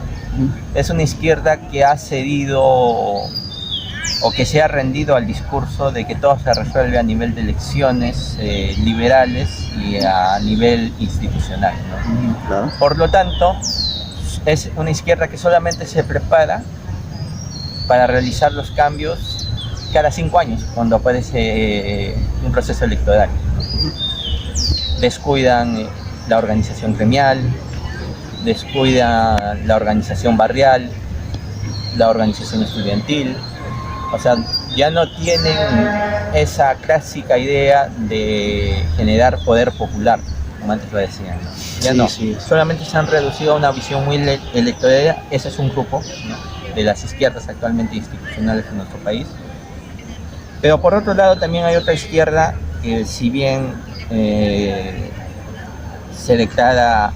Es una izquierda que ha cedido o que se ha rendido al discurso de que todo se resuelve a nivel de elecciones liberales y a nivel institucional, ¿no? Claro. Por lo tanto, es una izquierda que solamente se prepara para realizar los cambios cada 5 años, cuando aparece un proceso electoral, ¿no? Descuidan la organización gremial, descuidan la organización barrial, la organización estudiantil. O sea, ya no tienen esa clásica idea de generar poder popular, como antes lo decían, ¿no? Ya sí, no, sí. Solamente se han reducido a una visión muy electoral. Ese es un grupo, ¿no?, de las izquierdas actualmente institucionales en nuestro país. Pero por otro lado también hay otra izquierda que, si bien se declara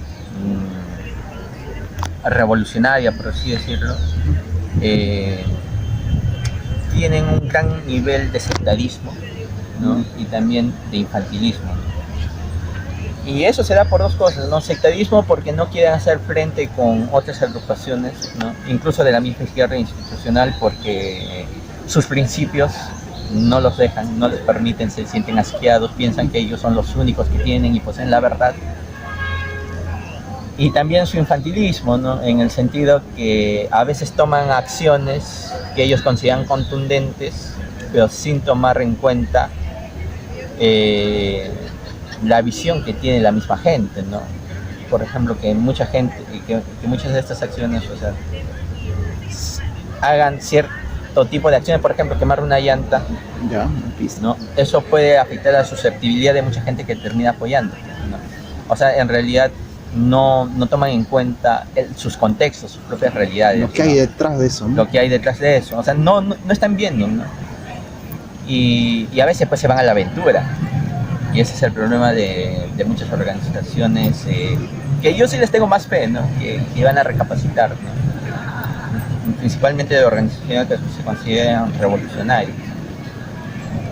revolucionaria, por así decirlo, tienen un gran nivel de sectarismo, ¿no?, y también de infantilismo. Y eso se da por dos cosas, ¿no? Sectarismo porque no quieren hacer frente con otras agrupaciones, ¿no?, incluso de la misma izquierda institucional, porque sus principios no los dejan, no les permiten, se sienten asqueados, piensan que ellos son los únicos que tienen y poseen la verdad. Y también su infantilismo, ¿no?, en el sentido que a veces toman acciones que ellos consideran contundentes, pero sin tomar en cuenta la visión que tiene la misma gente, ¿no? Por ejemplo, que mucha gente, que muchas de estas acciones, o sea, hagan cierto tipo de acciones, por ejemplo, quemar una llanta, ¿no? Eso puede afectar la susceptibilidad de mucha gente que termina apoyando, ¿no? O sea, en realidad no toman en cuenta sus contextos, sus propias realidades. Lo que hay detrás de eso, ¿no? Lo que hay detrás de eso. O sea, no están viendo, ¿no? Y a veces pues se van a la aventura. Y ese es el problema de muchas organizaciones que yo sí les tengo más fe, ¿no?, que van a recapacitar, ¿no?, principalmente de organizaciones que se consideran revolucionarias.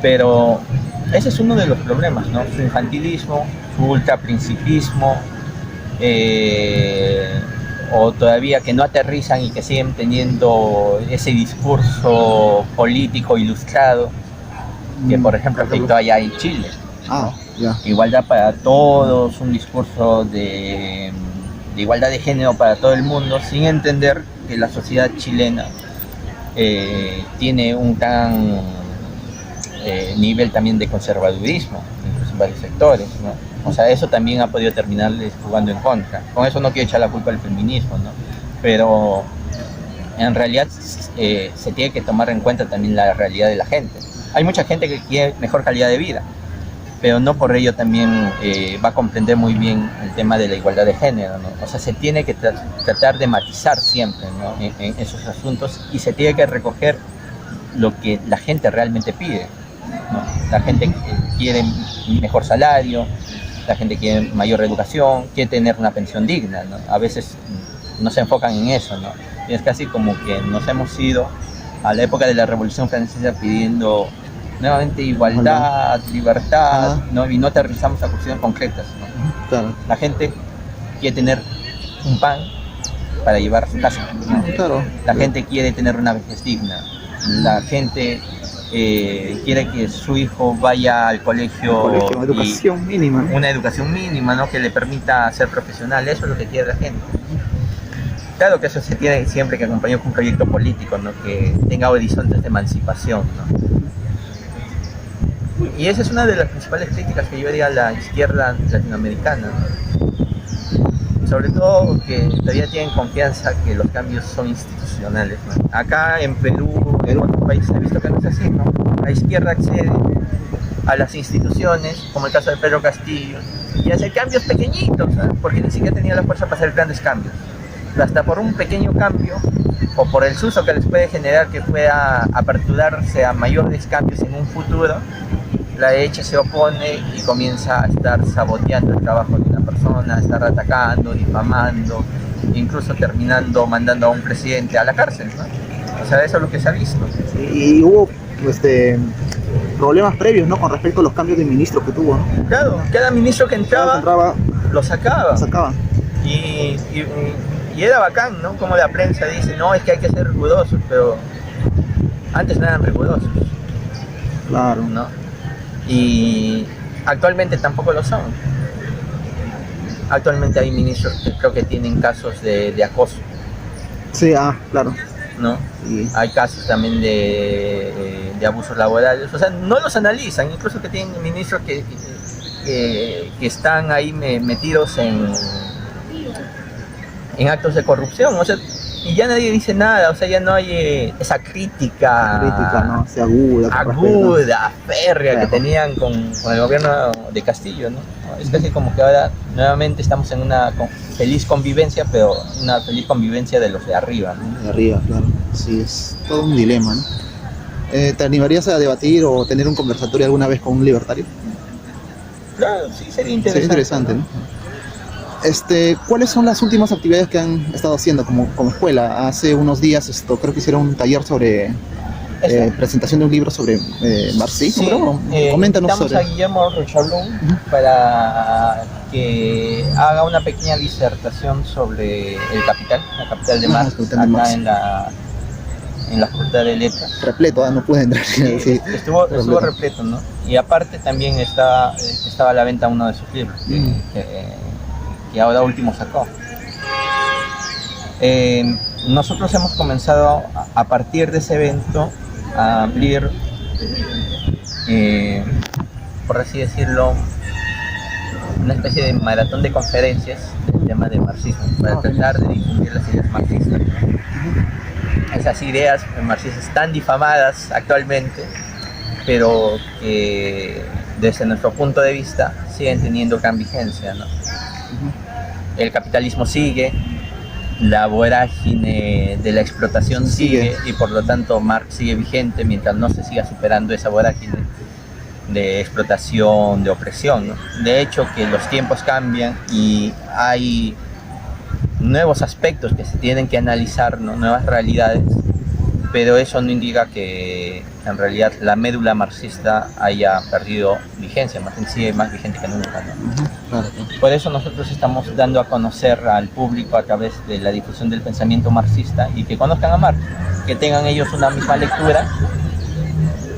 Pero ese es uno de los problemas, ¿no? Su infantilismo, su ultraprincipismo, o todavía que no aterrizan y que siguen teniendo ese discurso político ilustrado que, por ejemplo, afectó allá en Chile. Igualdad para todos, un discurso de igualdad de género para todo el mundo, sin entender que la sociedad chilena tiene un gran nivel también de conservadurismo, incluso en varios sectores, ¿no? O sea, eso también ha podido terminarles jugando en contra. Con eso no quiero echar la culpa al feminismo, ¿no? Pero en realidad se tiene que tomar en cuenta también la realidad de la gente. Hay mucha gente que quiere mejor calidad de vida, pero no por ello también va a comprender muy bien el tema de la igualdad de género, ¿no? O sea, se tiene que tratar de matizar siempre, ¿no?, en esos asuntos, y se tiene que recoger lo que la gente realmente pide, ¿no? La gente quiere mejor salario, la gente quiere mayor educación, quiere tener una pensión digna, ¿no? A veces no se enfocan en eso, ¿no? Y es casi como que nos hemos ido a la época de la Revolución Francesa pidiendo nuevamente igualdad, libertad, ¿no? Y no aterrizamos a cuestiones concretas, ¿no? Claro. La gente quiere tener un pan para llevar a su casa, ¿no? Claro. La gente quiere tener una vejez digna, la gente quiere que su hijo vaya al colegio, Una educación mínima, ¿no? una educación mínima, ¿no? Que le permita ser profesional. Eso es lo que quiere la gente. Claro que eso se tiene siempre que acompañar con un proyecto político, ¿no? Que tenga horizontes de emancipación, ¿no? Y esa es una de las principales críticas que yo haría a la izquierda latinoamericana, ¿no? Sobre todo que todavía tienen confianza que los cambios son institucionales, ¿no? Acá en Perú, en otros países he visto que no es así, ¿no? La izquierda accede a las instituciones, como el caso de Pedro Castillo, y hace cambios pequeñitos, ¿sabes? Porque ni siquiera tenía la fuerza para hacer grandes cambios. Hasta por un pequeño cambio o por el susto que les puede generar que pueda aperturarse a mayores cambios en un futuro, la derecha se opone y comienza a estar saboteando el trabajo de una persona, a estar atacando, difamando, incluso terminando mandando a un presidente a la cárcel, ¿no? O sea, eso es lo que se ha visto. Y hubo problemas previos, ¿no? Con respecto a los cambios de ministros que tuvo, ¿no? Claro, cada ministro que entraba lo sacaba. Y era bacán, ¿no? Como la prensa dice, no, es que hay que ser rigurosos, pero antes no eran rigurosos. Claro. ¿No? Y actualmente tampoco lo son. Actualmente hay ministros que creo que tienen casos de acoso. Sí, claro. ¿No? Sí. Hay casos también de abusos laborales. O sea, no los analizan, incluso que tienen ministros que están ahí metidos en actos de corrupción, o sea, y ya nadie dice nada, o sea, ya no hay esa crítica, ¿no? Se aguda, férrea que tenían con el gobierno de Castillo, ¿no? Es casi como que ahora nuevamente estamos en una feliz convivencia, pero una feliz convivencia de los de arriba, ¿no? De arriba, claro. Sí, es todo un dilema, ¿no? ¿Te animarías a debatir o tener un conversatorio alguna vez con un libertario? Claro, sí, sería interesante. Sería interesante, ¿no? ¿Cuáles son las últimas actividades que han estado haciendo como escuela? Hace unos días creo que hicieron un taller sobre presentación de un libro sobre marxismo, sí, coméntanos sobre. Invitamos a Guillermo Rochalón para que haga una pequeña disertación sobre el Capital, la Capital de Marx, acá en la Facultad de Letras. Repleto, no pude entrar. Sí, estuvo repleto, ¿no? Y aparte también estaba a la venta uno de sus libros, que ahora último sacó. Nosotros hemos comenzado a partir de ese evento a abrir, por así decirlo, una especie de maratón de conferencias del tema de marxismo, para tratar de difundir las ideas marxistas. Esas ideas marxistas tan difamadas actualmente, pero que desde nuestro punto de vista siguen teniendo gran vigencia, ¿no? El capitalismo sigue, la vorágine de la explotación sigue y por lo tanto Marx sigue vigente mientras no se siga superando esa vorágine de explotación, de opresión, ¿no? De hecho que los tiempos cambian y hay nuevos aspectos que se tienen que analizar, ¿no? Nuevas realidades, pero eso no indica que en realidad la médula marxista haya perdido vigencia, más bien sigue más vigente que nunca, ¿no? Claro. Por eso nosotros estamos dando a conocer al público a través de la difusión del pensamiento marxista y que conozcan a Marx, que tengan ellos una misma lectura.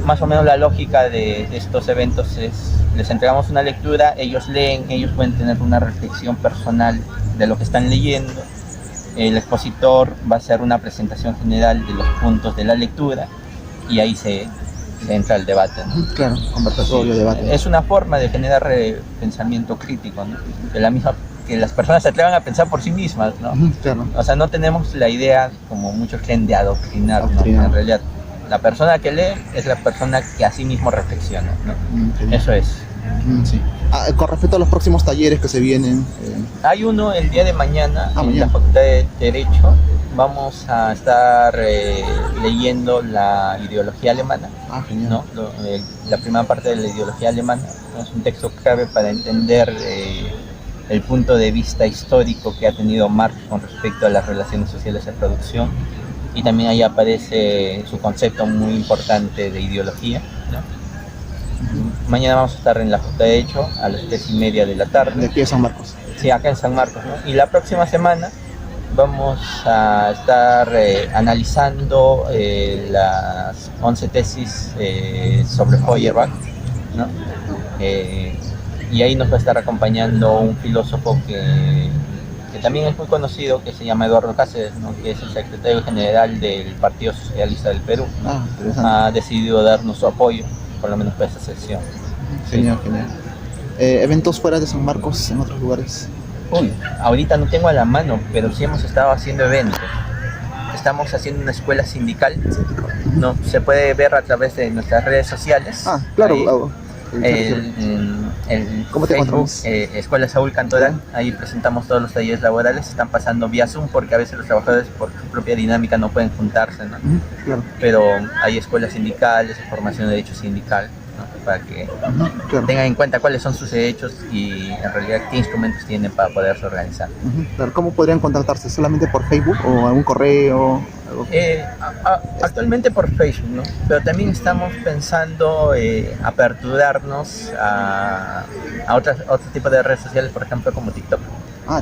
Más o menos la lógica de estos eventos es, les entregamos una lectura, ellos leen, ellos pueden tener una reflexión personal de lo que están leyendo. El expositor va a hacer una presentación general de los puntos de la lectura y ahí se entra el debate, ¿no? Claro, conversatorio, sí, debate. Es una forma de generar pensamiento crítico, ¿no? Que las personas se atrevan a pensar por sí mismas, ¿no? Claro. O sea, no tenemos la idea, como muchos creen, de adoctrinar, ¿no? En realidad, la persona que lee es la persona que a sí mismo reflexiona, ¿no? Sí. Eso es. Sí. Con respecto a los próximos talleres que se vienen. Hay uno el día de mañana en la Facultad de Derecho. Vamos a estar leyendo la ideología alemana, ¿no? La primera parte de la ideología alemana. Es un texto clave para entender el punto de vista histórico que ha tenido Marx con respecto a las relaciones sociales de producción. Y también ahí aparece su concepto muy importante de ideología, ¿no? mañana vamos a estar en la Facultad de Derecho a las 3:30 de la De tarde. aquí de San Marcos. Sí, acá en San Marcos, ¿no? Y la próxima semana vamos a estar analizando las 11 tesis sobre Feuerbach, ¿no? Y ahí nos va a estar acompañando un filósofo que también es muy conocido, que se llama Eduardo Cáceres, ¿no? Que es el secretario general del Partido Socialista del Perú. Interesante. Ha decidido darnos su apoyo, por lo menos para esta sesión. Genial, genial. ¿Eventos fuera de San Marcos en otros lugares? Uy, ahorita no tengo a la mano, pero sí hemos estado haciendo eventos. Estamos haciendo una escuela sindical, ¿no? Se puede ver a través de nuestras redes sociales. Claro. Ahí, ¿Cómo te Facebook, encontramos? Escuela Saúl Cantoral. Ahí presentamos todos los talleres laborales. Están pasando vía Zoom porque a veces los trabajadores por su propia dinámica no pueden juntarse, ¿no? Claro. Pero hay escuelas sindicales, formación de derecho sindical, ¿no? Para que Claro. tengan en cuenta cuáles son sus derechos y en realidad qué instrumentos tienen para poderse organizar. Claro. ¿Cómo podrían contactarse? ¿Solamente por Facebook o algún correo? Algo? Actualmente por Facebook, ¿no? Pero también estamos pensando aperturarnos a otro tipo de redes sociales, por ejemplo como TikTok.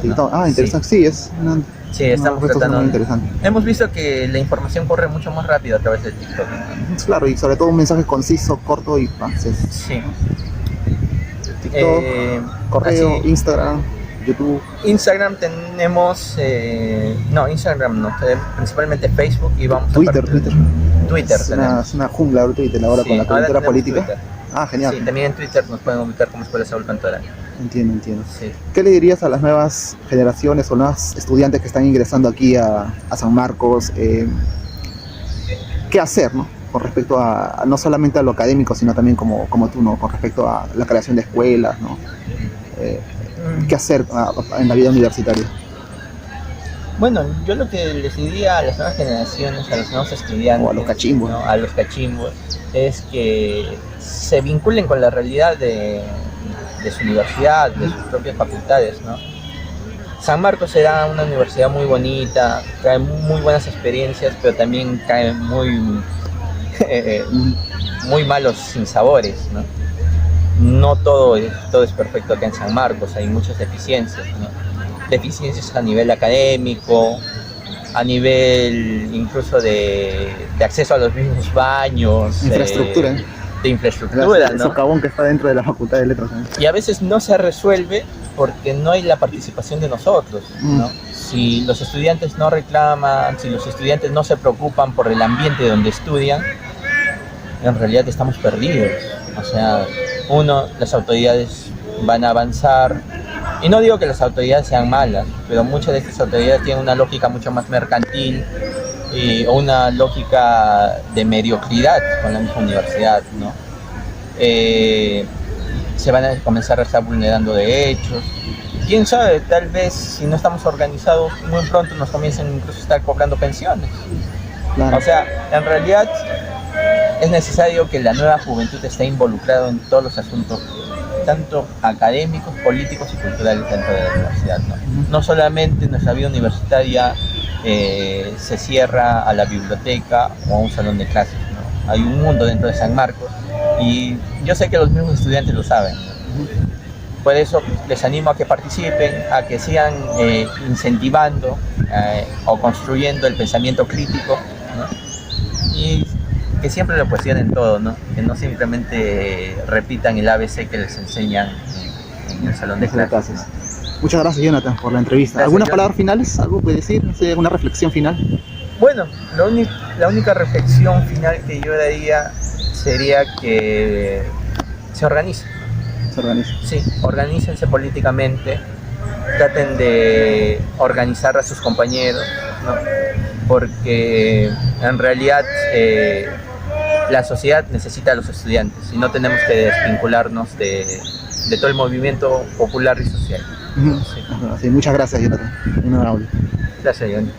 TikTok. ¿No? Interesante. Sí, es una, Sí, estamos red social tratando. muy interesante. Hemos visto que la información corre mucho más rápido a través de TikTok, ¿no? Claro, y sobre todo un mensaje conciso, corto y Sí. TikTok, correo, así, Instagram, YouTube. Instagram tenemos, no, Instagram no, principalmente Facebook y vamos Twitter. Twitter Es tenemos. una jungla ahora Twitter ahora Sí, con la ahora coyuntura tenemos política. Twitter. Genial. Sí, también en Twitter nos pueden ubicar como Escuela Saúl Cantoral. Entiendo. Sí. ¿Qué le dirías a las nuevas generaciones o nuevas estudiantes que están ingresando aquí a San Marcos? ¿Qué hacer, no? Con respecto a no solamente a lo académico, sino también como tú, ¿no? Con respecto a la creación de escuelas, ¿no? ¿Qué hacer en la vida universitaria? Bueno, yo lo que les diría a las nuevas generaciones, a los nuevos estudiantes, O a los cachimbos. ¿no? A los cachimbos, es que se vinculen con la realidad de su universidad, de sus propias facultades, ¿no? San Marcos será una universidad muy bonita, trae muy buenas experiencias, pero también trae muy malos sinsabores, ¿no? No todo es perfecto acá en San Marcos, hay muchas deficiencias, ¿no? Deficiencias a nivel académico, a nivel incluso de acceso a los mismos baños, Infraestructura. de infraestructura, El ¿no? socavón que está dentro de la Facultad de Letras, ¿no? Y a veces no se resuelve porque no hay la participación de nosotros, ¿no? Si los estudiantes no reclaman, si los estudiantes no se preocupan por el ambiente donde estudian, en realidad estamos perdidos. O sea, las autoridades van a avanzar, y no digo que las autoridades sean malas, pero muchas de estas autoridades tienen una lógica mucho más mercantil o una lógica de mediocridad con la misma universidad, ¿no? Se van a comenzar a estar vulnerando derechos. Quién sabe, tal vez si no estamos organizados, muy pronto nos comiencen incluso a estar cobrando pensiones. Claro. O sea, en realidad es necesario que la nueva juventud esté involucrada en todos los asuntos, tanto académicos, políticos y culturales dentro de la universidad, ¿no? No solamente nuestra vida universitaria se cierra a la biblioteca o a un salón de clases, ¿no? Hay un mundo dentro de San Marcos y yo sé que los mismos estudiantes lo saben. Por eso les animo a que participen, a que sigan incentivando o construyendo el pensamiento crítico, ¿no? Y que siempre lo cuestionen todo, ¿no? Que no simplemente repitan el ABC que les enseñan en el salón de clases, ¿no? Muchas gracias, Jonathan, por la entrevista. Gracias, ¿Algunas John. palabras finales? ¿Algo que decir? No sé, ¿alguna reflexión final? Bueno, la única reflexión final que yo daría sería que se organicen. Se organiza. Sí, organícense políticamente, traten de organizar a sus compañeros, ¿no? Porque en realidad la sociedad necesita a los estudiantes y no tenemos que desvincularnos de todo el movimiento popular y social. Sí, muchas gracias, Jonathan. Muy amable. Gracias, John.